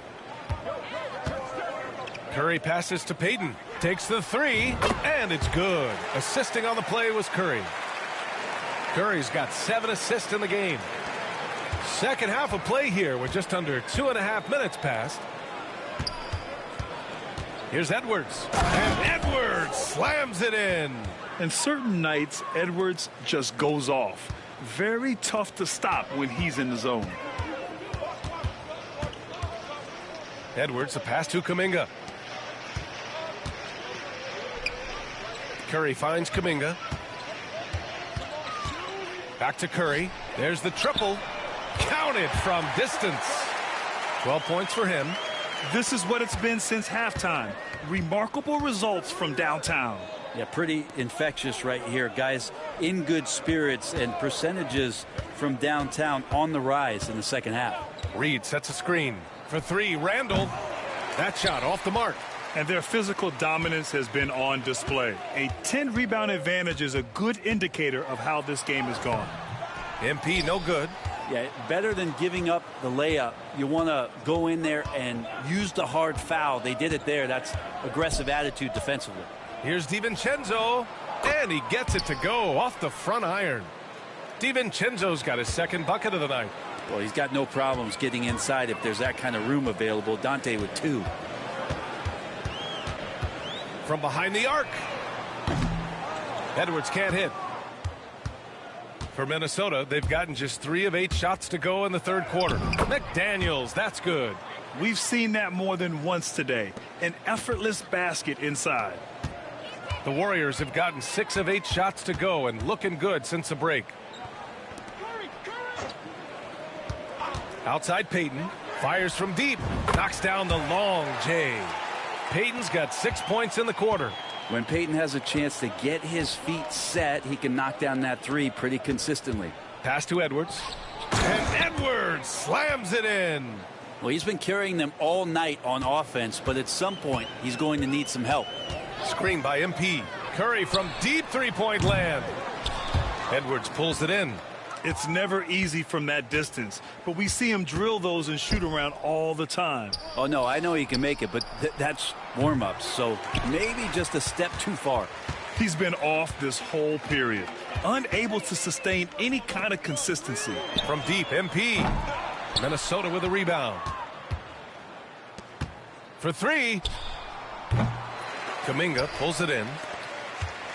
Curry passes to Payton, takes the 3, and it's good. Assisting on the play was Curry. Curry's got 7 assists in the game. Second half of play here with just under 2.5 minutes passed. Here's Edwards. And Edwards slams it in. And certain nights, Edwards just goes off. Very tough to stop when he's in the zone. Edwards, the pass to Kuminga. Curry finds Kuminga. Back to Curry. There's the triple. Counted from distance. 12 points for him. This is what it's been since halftime. Remarkable results from downtown. Yeah, pretty infectious right here. Guys in good spirits, and percentages from downtown on the rise in the second half. Reed sets a screen for 3. Randall. That shot off the mark. And their physical dominance has been on display. A 10-rebound advantage is a good indicator of how this game has gone. MP no good. Yeah, better than giving up the layup. You want to go in there and use the hard foul. They did it there. That's aggressive attitude defensively. Here's DiVincenzo, and he gets it to go off the front iron. DiVincenzo's got his second bucket of the night. Well, he's got no problems getting inside if there's that kind of room available. Dante with 2. From behind the arc. Edwards can't hit. For Minnesota, they've gotten just 3 of 8 shots to go in the third quarter. McDaniels, that's good. We've seen that more than once today. An effortless basket inside. The Warriors have gotten 6 of 8 shots to go and looking good since the break. Outside Payton. Fires from deep. Knocks down the long J. Payton's got 6 points in the quarter. When Payton has a chance to get his feet set, he can knock down that three pretty consistently. Pass to Edwards. And Edwards slams it in. Well, he's been carrying them all night on offense, but at some point, he's going to need some help. Screen by MP. Curry from deep three-point land. Edwards pulls it in. It's never easy from that distance, but we see him drill those and shoot around all the time. Oh, no, I know he can make it, but that's warm-ups, so maybe just a step too far. He's been off this whole period, unable to sustain any kind of consistency. From deep, MP. Minnesota with a rebound. For three. Kuminga pulls it in.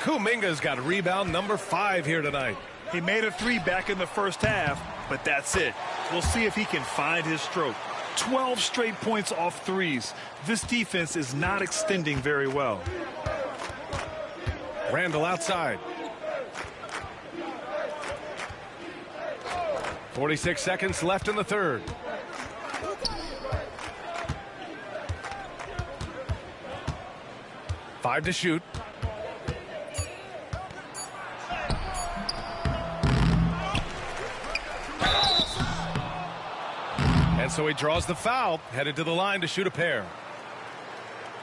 Kuminga's got rebound number 5 here tonight. He made a three back in the first half, but that's it. We'll see if he can find his stroke. 12 straight points off threes. This defense is not extending very well. Randall outside. 46 seconds left in the third. Five to shoot. And so he draws the foul, headed to the line to shoot a pair.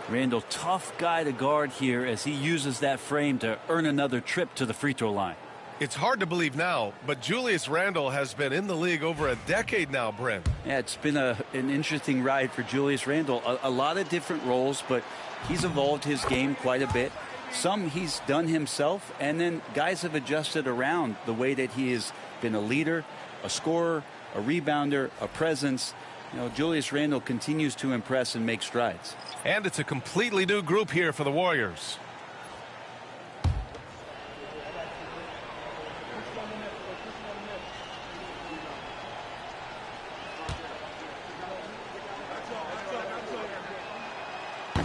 Randall, tough guy to guard here as he uses that frame to earn another trip to the free throw line. It's hard to believe now, but Julius Randle has been in the league over a decade now, Brent. Yeah, it's been an interesting ride for Julius Randle. A lot of different roles, but he's evolved his game quite a bit. Some he's done himself, and then guys have adjusted around the way that he has been a leader, a scorer, a rebounder, a presence. You know, Julius Randle continues to impress and make strides. And it's a completely new group here for the Warriors.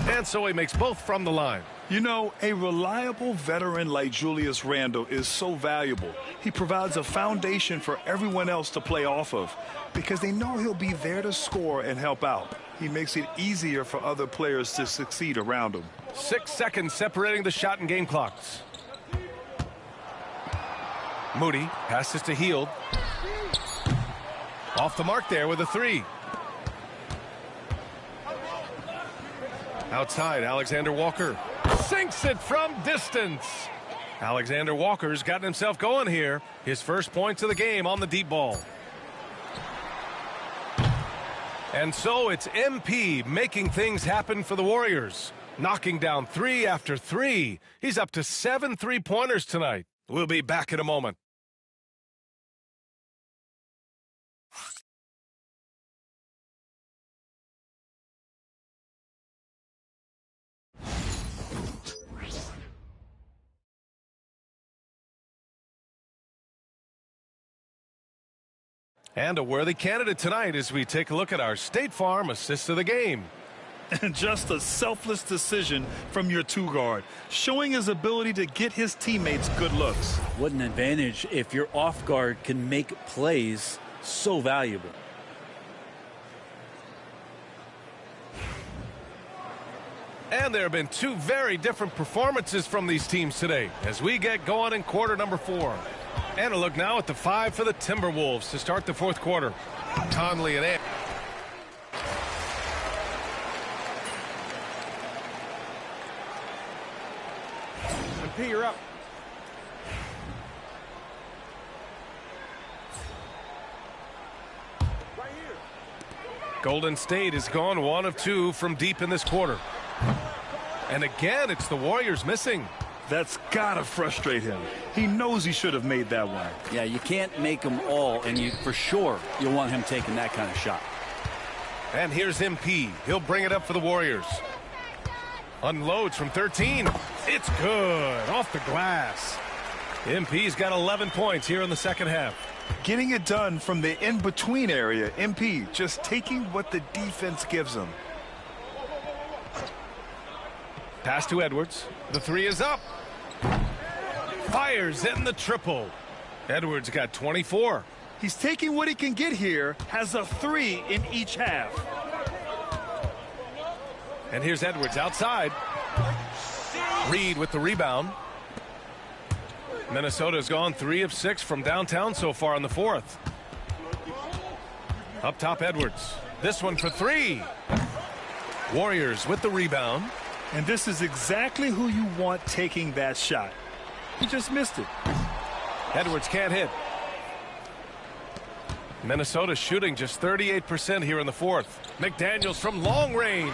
And so he makes both from the line. You know, a reliable veteran like Julius Randle is so valuable. He provides a foundation for everyone else to play off of because they know he'll be there to score and help out. He makes it easier for other players to succeed around him. 6 seconds separating the shot and game clocks. Moody passes to Hield. Off the mark there with a three. Outside, Alexander Walker sinks it from distance. Alexander Walker's gotten himself going here. His first points of the game on the deep ball. And so it's MP making things happen for the Warriors. Knocking down 3 after 3. He's up to 7 3-pointers tonight. We'll be back in a moment. And a worthy candidate tonight as we take a look at our State Farm assist of the game. And just a selfless decision from your two-guard, showing his ability to get his teammates good looks. What an advantage if your off guard can make plays so valuable. And there have been 2 very different performances from these teams today as we get going in quarter number 4. And a look now at the 5 for the Timberwolves to start the fourth quarter. Conley and Ant. MP, you're up. Golden State has gone 1 of 2 from deep in this quarter. And again, it's the Warriors missing. That's gotta frustrate him. He knows he should have made that one. Yeah, you can't make them all, and for sure you'll want him taking that kind of shot. And here's MP. He'll bring it up for the Warriors. Unloads from 13. It's good. Off the glass. MP's got 11 points here in the second half. Getting it done from the in-between area. MP just taking what the defense gives him. Pass to Edwards. The 3 is up. Fires in the triple. Edwards got 24. He's taking what he can get here, has a 3 in each half. And here's Edwards outside. Reed with the rebound. Minnesota's gone 3 of 6 from downtown so far in the fourth. Up top, Edwards. This one for 3. Warriors with the rebound. And this is exactly who you want taking that shot. He just missed it. Edwards can't hit. Minnesota shooting just 38% here in the fourth. McDaniels from long range.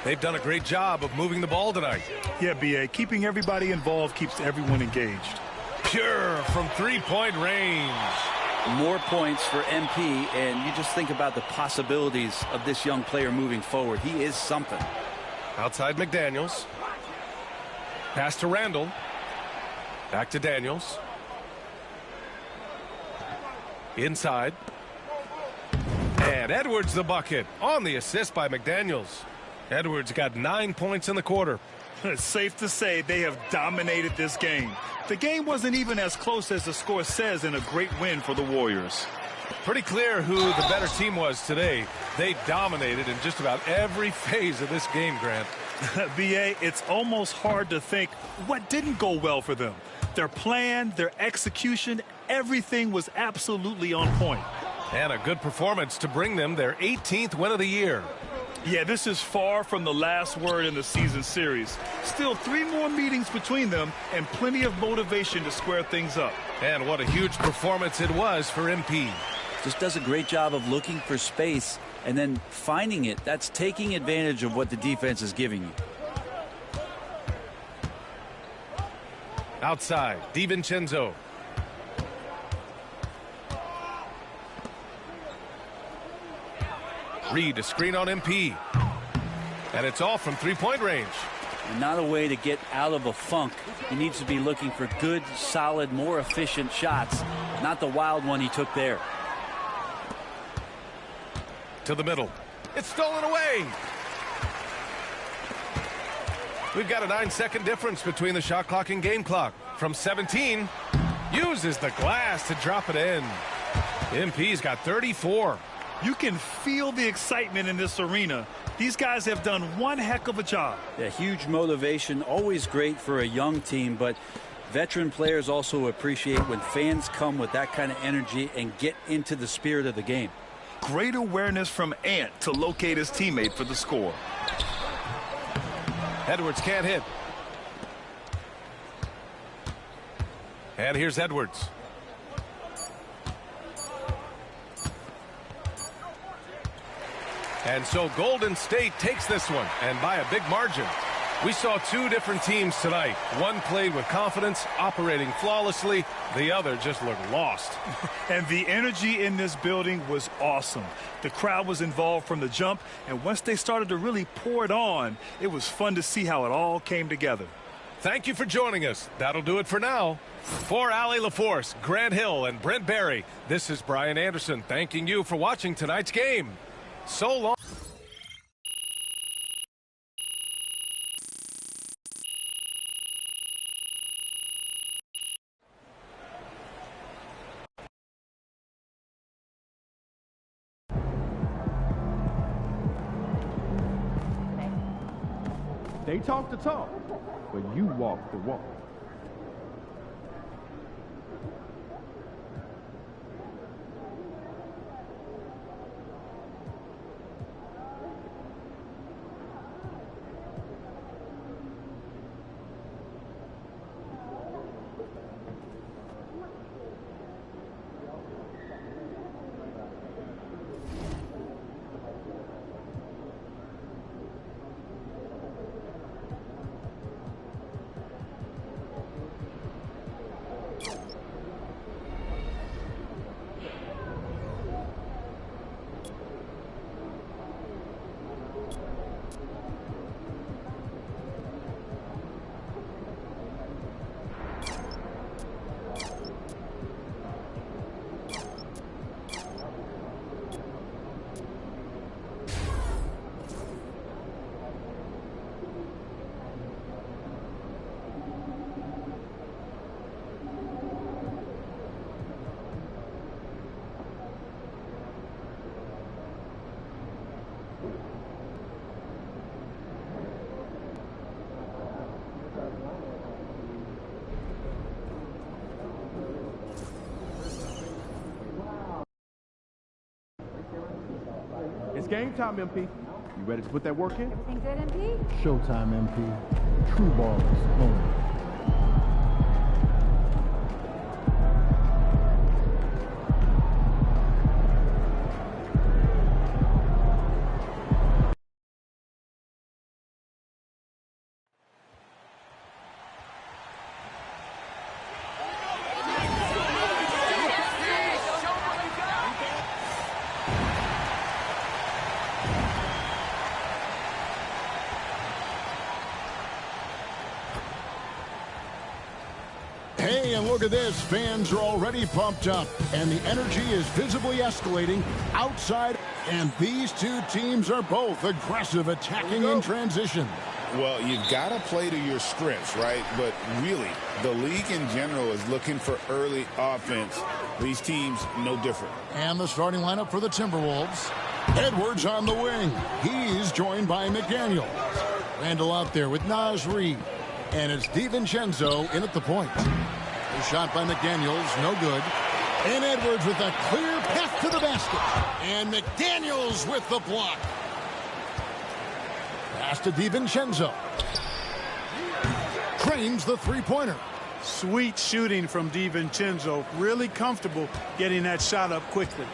They've done a great job of moving the ball tonight. Yeah, B.A. Keeping everybody involved keeps everyone engaged. Pure from three-point range. More points for MP, and you just think about the possibilities of this young player moving forward. He is something. Outside McDaniels. Pass to Randall. Back to Daniels. Inside. And Edwards the bucket on the assist by McDaniels. Edwards got 9 points in the quarter. It's safe to say they have dominated this game. The game wasn't even as close as the score says in a great win for the Warriors. Pretty clear who the better team was today. They dominated in just about every phase of this game, Grant. B.A., it's almost hard to think what didn't go well for them. Their plan, their execution, everything was absolutely on point. And a good performance to bring them their 18th win of the year. Yeah, this is far from the last word in the season series. Still 3 more meetings between them and plenty of motivation to square things up. And what a huge performance it was for MP. Just does a great job of looking for space and then finding it. That's taking advantage of what the defense is giving you. Outside, DiVincenzo. Reed, a screen on MP. And it's all from three-point range. And not a way to get out of a funk. He needs to be looking for good, solid, more efficient shots. Not the wild one he took there. To the middle. It's stolen away. We've got a 9-second difference between the shot clock and game clock. From 17, uses the glass to drop it in. MP's got 34. You can feel the excitement in this arena. These guys have done one heck of a job. Yeah, huge motivation, always great for a young team, but veteran players also appreciate when fans come with that kind of energy and get into the spirit of the game. Great awareness from Ant to locate his teammate for the score. Edwards can't hit. And here's Edwards. And so Golden State takes this one, and by a big margin. We saw 2 different teams tonight. One played with confidence, operating flawlessly. The other just looked lost. And the energy in this building was awesome. The crowd was involved from the jump, and once they started to really pour it on, it was fun to see how it all came together. Thank you for joining us. That'll do it for now. For Allie LaForce, Grant Hill, and Brent Barry, this is Brian Anderson thanking you for watching tonight's game. So long. They talk the talk, but you walk the walk. game time, MP. You ready to put that work in? Everything good, MP? Showtime, MP. True ballers only. Hey, and look at this. Fans are already pumped up, and the energy is visibly escalating outside. And these two teams are both aggressive, attacking in transition. Well, you've got to play to your strengths, right? But really, the league in general is looking for early offense. These teams, no different. And the starting lineup for the Timberwolves. Edwards on the wing. He's joined by McDaniels. Randall out there with Naz Reid. And it's DiVincenzo in at the point. A shot by McDaniels, no good. And Edwards with a clear path to the basket. And McDaniels with the block. Pass to DiVincenzo. Cranes the three-pointer. Sweet shooting from DiVincenzo. Really comfortable getting that shot up quickly.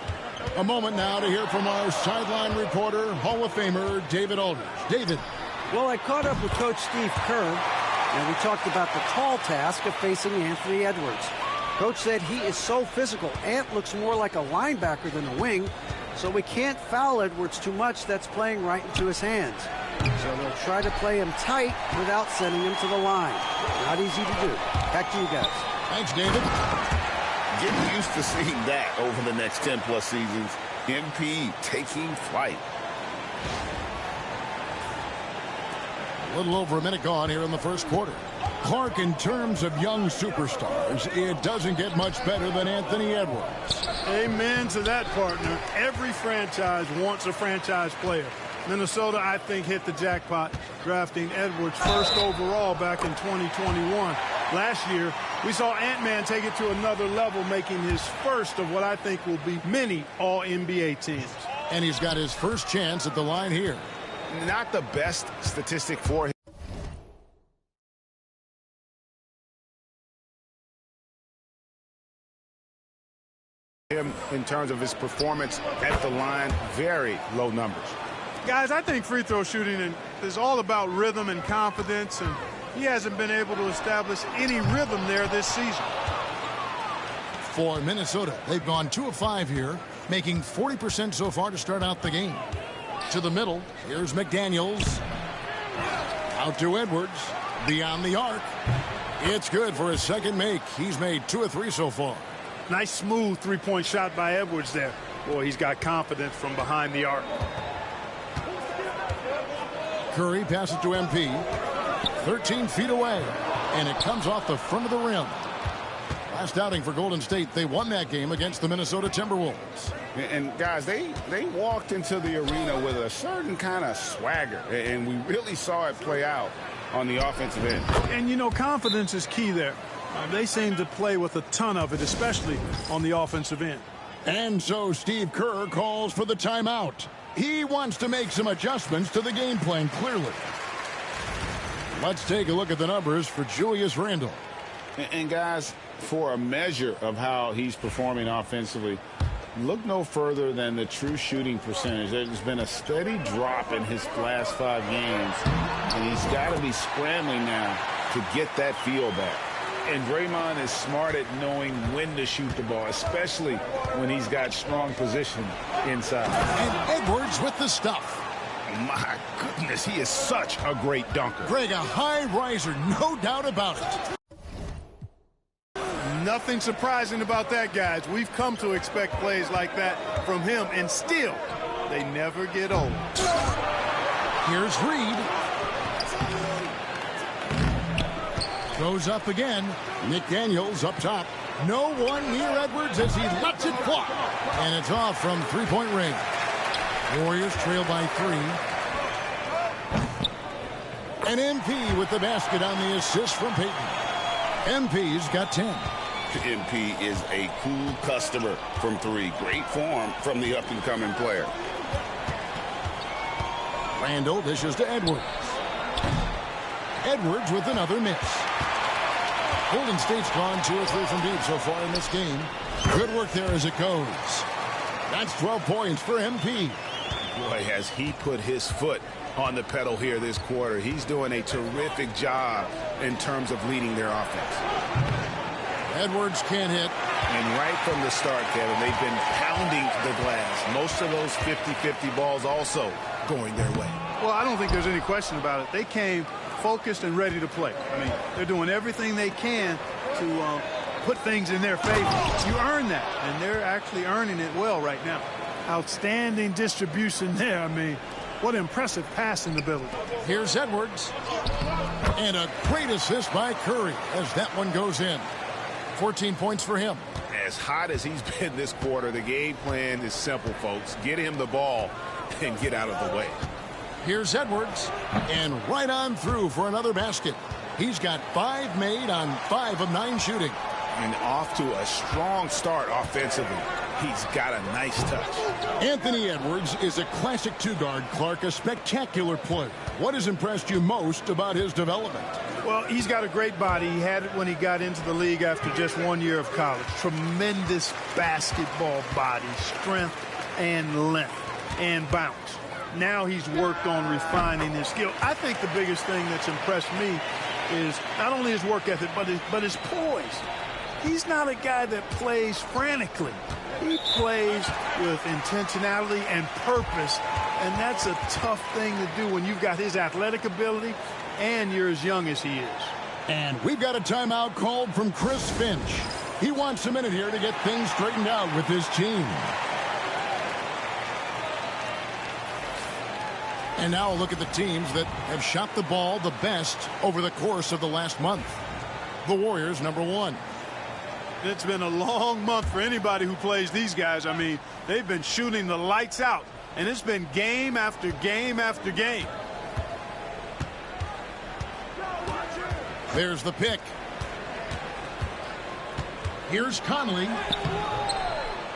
A moment now to hear from our sideline reporter, Hall of Famer David Aldridge. David. Well, I caught up with Coach Steve Kerr, and we talked about the tall task of facing Anthony Edwards. Coach said he is so physical. Ant looks more like a linebacker than a wing, so we can't foul Edwards too much. That's playing right into his hands. So they'll try to play him tight without sending him to the line. Not easy to do. Back to you guys. Thanks, David. Get used to seeing that over the next 10-plus seasons. MP taking flight. A little over a minute gone here in the first quarter. Clark, in terms of young superstars, it doesn't get much better than Anthony Edwards. Amen to that, partner. Every franchise wants a franchise player. Minnesota, I think, hit the jackpot drafting Edwards first overall back in 2021. Last year, we saw Ant-Man take it to another level, making his first of what I think will be many All-NBA teams. And he's got his first chance at the line here. Not the best statistic for him in terms of his performance at the line. Very low numbers. Guys, I think free throw shooting is all about rhythm and confidence, and he hasn't been able to establish any rhythm there this season. For Minnesota, they've gone 2 of 5 here, making 40% so far to start out the game. To the middle, here's McDaniels. Out to Edwards, beyond the arc. It's good for his second make. He's made 2 of 3 so far. Nice smooth three-point shot by Edwards there. Boy, he's got confidence from behind the arc. Curry passes to MP. 13 feet away, and it comes off the front of the rim. Last outing for Golden State, they won that game against the Minnesota Timberwolves. And guys, they walked into the arena with a certain kind of swagger, and we really saw it play out on the offensive end. And, you know, confidence is key there. They seem to play with a ton of it, especially on the offensive end. And so Steve Kerr calls for the timeout. He wants to make some adjustments to the game plan, clearly. Let's take a look at the numbers for Julius Randle. And guys, for a measure of how he's performing offensively, look no further than the true shooting percentage. There's been a steady drop in his last 5 games, and he's got to be scrambling now to get that feel back. And Draymond is smart at knowing when to shoot the ball, especially when he's got strong position inside. And Edwards with the stuff. My goodness, he is such a great dunker. Greg, a high riser, no doubt about it. Nothing surprising about that, guys. We've come to expect plays like that from him, and still, they never get old. Here's Reid. Goes up again. McDaniels up top. No one near Edwards as he lets it fly. And it's off from three-point range. Warriors trail by 3. And MP with the basket on the assist from Payton. MP's got 10. MP is a cool customer from 3. Great form from the up-and-coming player. Randall dishes to Edwards. Edwards with another miss. Golden State's gone 2 or 3 from deep so far in this game. Good work there as it goes. That's 12 points for MP. Boy, has he put his foot on the pedal here this quarter. He's doing a terrific job in terms of leading their offense. Edwards can't hit. And right from the start, Kevin, they've been pounding the glass. Most of those 50-50 balls also going their way. Well, I don't think there's any question about it. They came focused and ready to play. I mean, they're doing everything they can to put things in their favor. You earn that, and they're actually earning it well right now. Outstanding distribution there. I mean, what impressive passing ability. Here's Edwards. And a great assist by Curry as that one goes in. 14 points for him. As hot as he's been this quarter, the game plan is simple, folks. Get him the ball and get out of the way. Here's Edwards. And right on through for another basket. He's got 5 made on 5 of 9 shooting. And off to a strong start offensively. He's got a nice touch. Anthony Edwards is a classic 2-guard, Clark, a spectacular player. What has impressed you most about his development? Well, he's got a great body. He had it when he got into the league after just 1 year of college. Tremendous basketball body, strength and length and bounce. Now he's worked on refining his skill. I think the biggest thing that's impressed me is not only his work ethic, but his poise. He's not a guy that plays frantically. He plays with intentionality and purpose, and that's a tough thing to do when you've got his athletic ability and you're as young as he is. And we've got a timeout called from Chris Finch. He wants a minute here to get things straightened out with his team. And now a look at the teams that have shot the ball the best over the course of the last month. The Warriors, number 1. It's been a long month for anybody who plays these guys. I mean, they've been shooting the lights out, and it's been game after game after game. There's the pick. Here's Conley.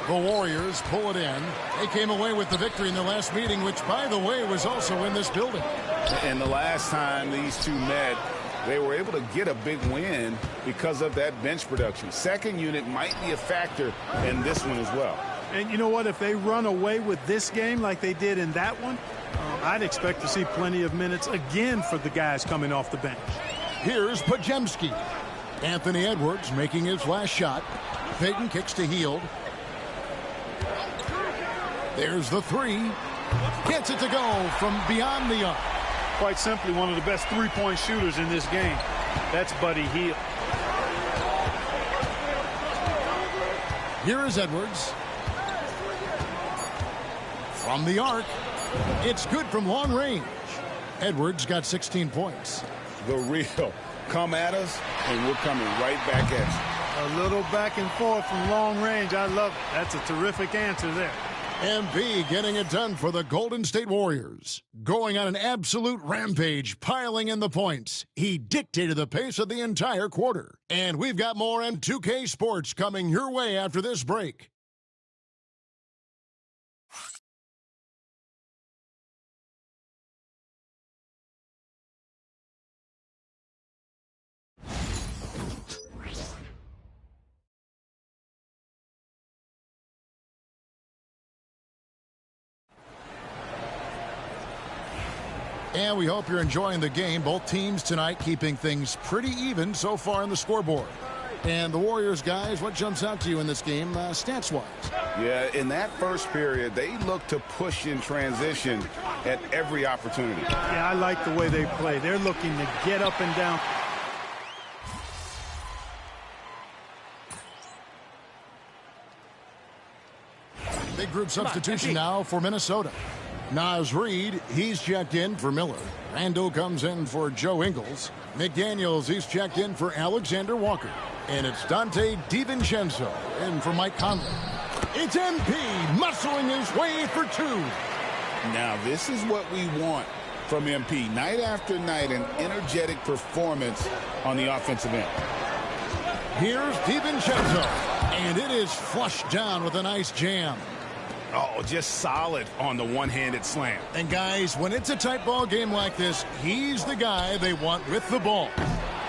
The Warriors pull it in. They came away with the victory in the last meeting, which, by the way, was also in this building. And the last time these two met, they were able to get a big win because of that bench production. Second unit might be a factor in this one as well. And you know what? If they run away with this game like they did in that one, I'd expect to see plenty of minutes again for the guys coming off the bench. Here's Podziemski. Anthony Edwards making his last shot. Payton kicks to Hield. There's the 3. Gets it to go from beyond the arc. Quite simply, one of the best three-point shooters in this game. That's Buddy Hield. Here is Edwards. From the arc. It's good from long range. Edwards got 16 points. The real. Come at us, and we're coming right back at you. A little back and forth from long range. I love it. That's a terrific answer there. MP getting it done for the Golden State Warriors. Going on an absolute rampage, piling in the points. He dictated the pace of the entire quarter. And we've got more M2K Sports coming your way after this break. And we hope you're enjoying the game. Both teams tonight keeping things pretty even so far on the scoreboard. And the Warriors, guys, what jumps out to you in this game stats-wise? Yeah, in that first period, they look to push in transition at every opportunity. Yeah, I like the way they play. They're looking to get up and down. Big group substitution now for Minnesota. Naz Reid, he's checked in for Miller. Randall comes in for Joe Ingles. McDaniels, he's checked in for Alexander Walker. And it's Dante DiVincenzo in for Mike Conley. It's MP muscling his way for 2. Now, this is what we want from MP. Night after night, an energetic performance on the offensive end. Here's DiVincenzo. And it is flushed down with a nice jam. Oh, just solid on the one-handed slam. And guys, when it's a tight ball game like this, he's the guy they want with the ball.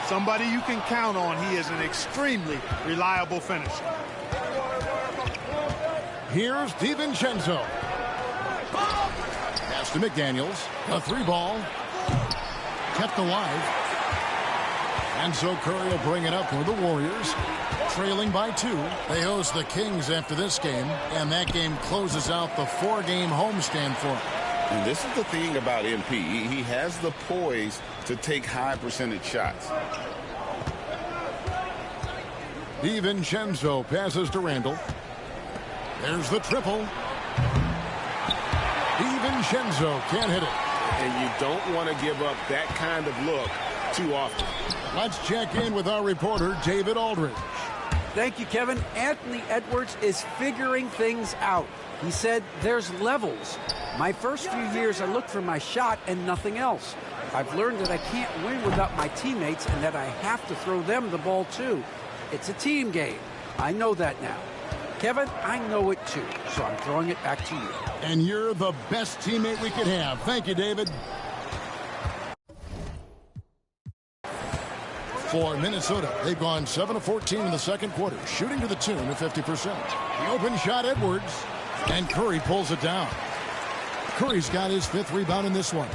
Somebody you can count on. He is an extremely reliable finisher. Here's DiVincenzo. Pass to McDaniels. A 3-ball. Kept alive. And so Curry will bring it up for the Warriors. Trailing by 2. They host the Kings after this game, and that game closes out the 4-game homestand for them. And this is the thing about MP. He has the poise to take high percentage shots. DiVincenzo passes to Randall. There's the triple. DiVincenzo can't hit it. And you don't want to give up that kind of look too often. Let's check in with our reporter, David Aldridge. Thank you, Kevin. Anthony Edwards is figuring things out. He said there's levels. My first few years, I looked for my shot and nothing else. I've learned that I can't win without my teammates and that I have to throw them the ball too. It's a team game. I know that now. Kevin, I know it too, so I'm throwing it back to you. And you're the best teammate we could have. Thank you, David. For Minnesota, they've gone 7 of 14 in the second quarter, shooting to the tune of 50%. The open shot, Edwards, and Curry pulls it down. Curry's got his 5th rebound in this one.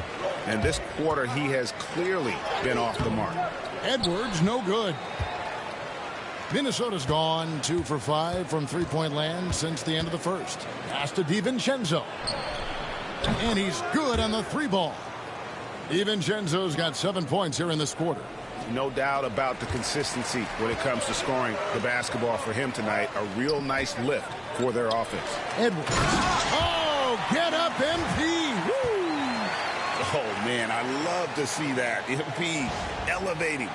And this quarter, he has clearly been off the mark. Edwards, no good. Minnesota's gone 2 for 5 from three-point land since the end of the first. Pass to DiVincenzo. And he's good on the 3-ball. DiVincenzo's got 7 points here in this quarter. No doubt about the consistency when it comes to scoring the basketball for him tonight. A real nice lift for their offense. Edwards. Oh, get up, MP. Woo! Oh, man, I love to see that. MP elevating.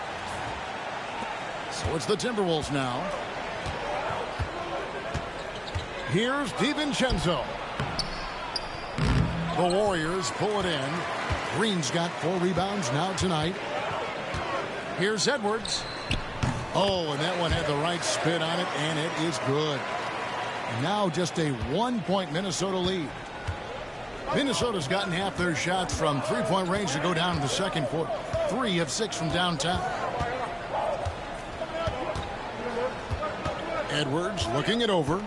So it's the Timberwolves now. Here's DiVincenzo. The Warriors pull it in. Green's got 4 rebounds now tonight. Here's Edwards. Oh, and that one had the right spin on it, and it is good. Now just a 1-point Minnesota lead. Minnesota's gotten half their shots from three-point range to go down in the second quarter. 3 of 6 from downtown. Edwards looking it over.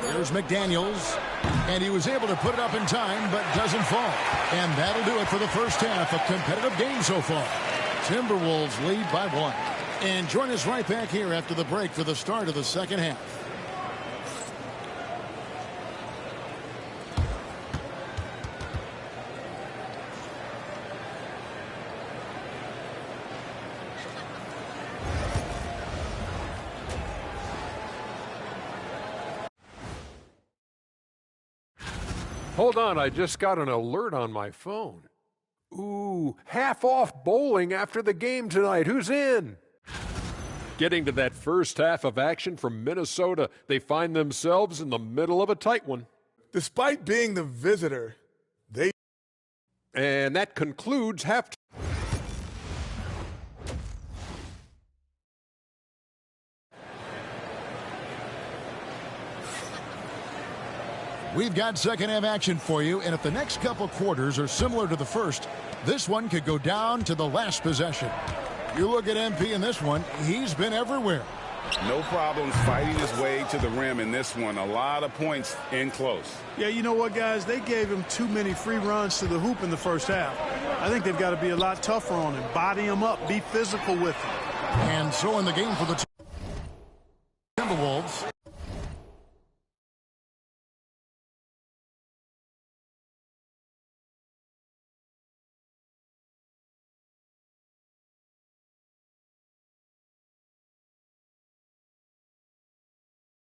Here's McDaniels. And he was able to put it up in time, but doesn't fall. And that'll do it for the first half of competitive game so far. Timberwolves lead by 1. And join us right back here after the break for the start of the second half. Hold on, I just got an alert on my phone. Ooh, half off bowling after the game tonight. Who's in? Getting to that first half of action from Minnesota, they find themselves in the middle of a tight one. Despite being the visitor, they... And that concludes halftime. We've got second half action for you, and if the next couple quarters are similar to the first, this one could go down to the last possession. You look at MP in this one, he's been everywhere. No problems fighting his way to the rim in this one. A lot of points in close. Yeah, you know what, guys? They gave him too many free runs to the hoop in the first half. I think they've got to be a lot tougher on him. Body him up. Be physical with him. And so in the game for the Timberwolves,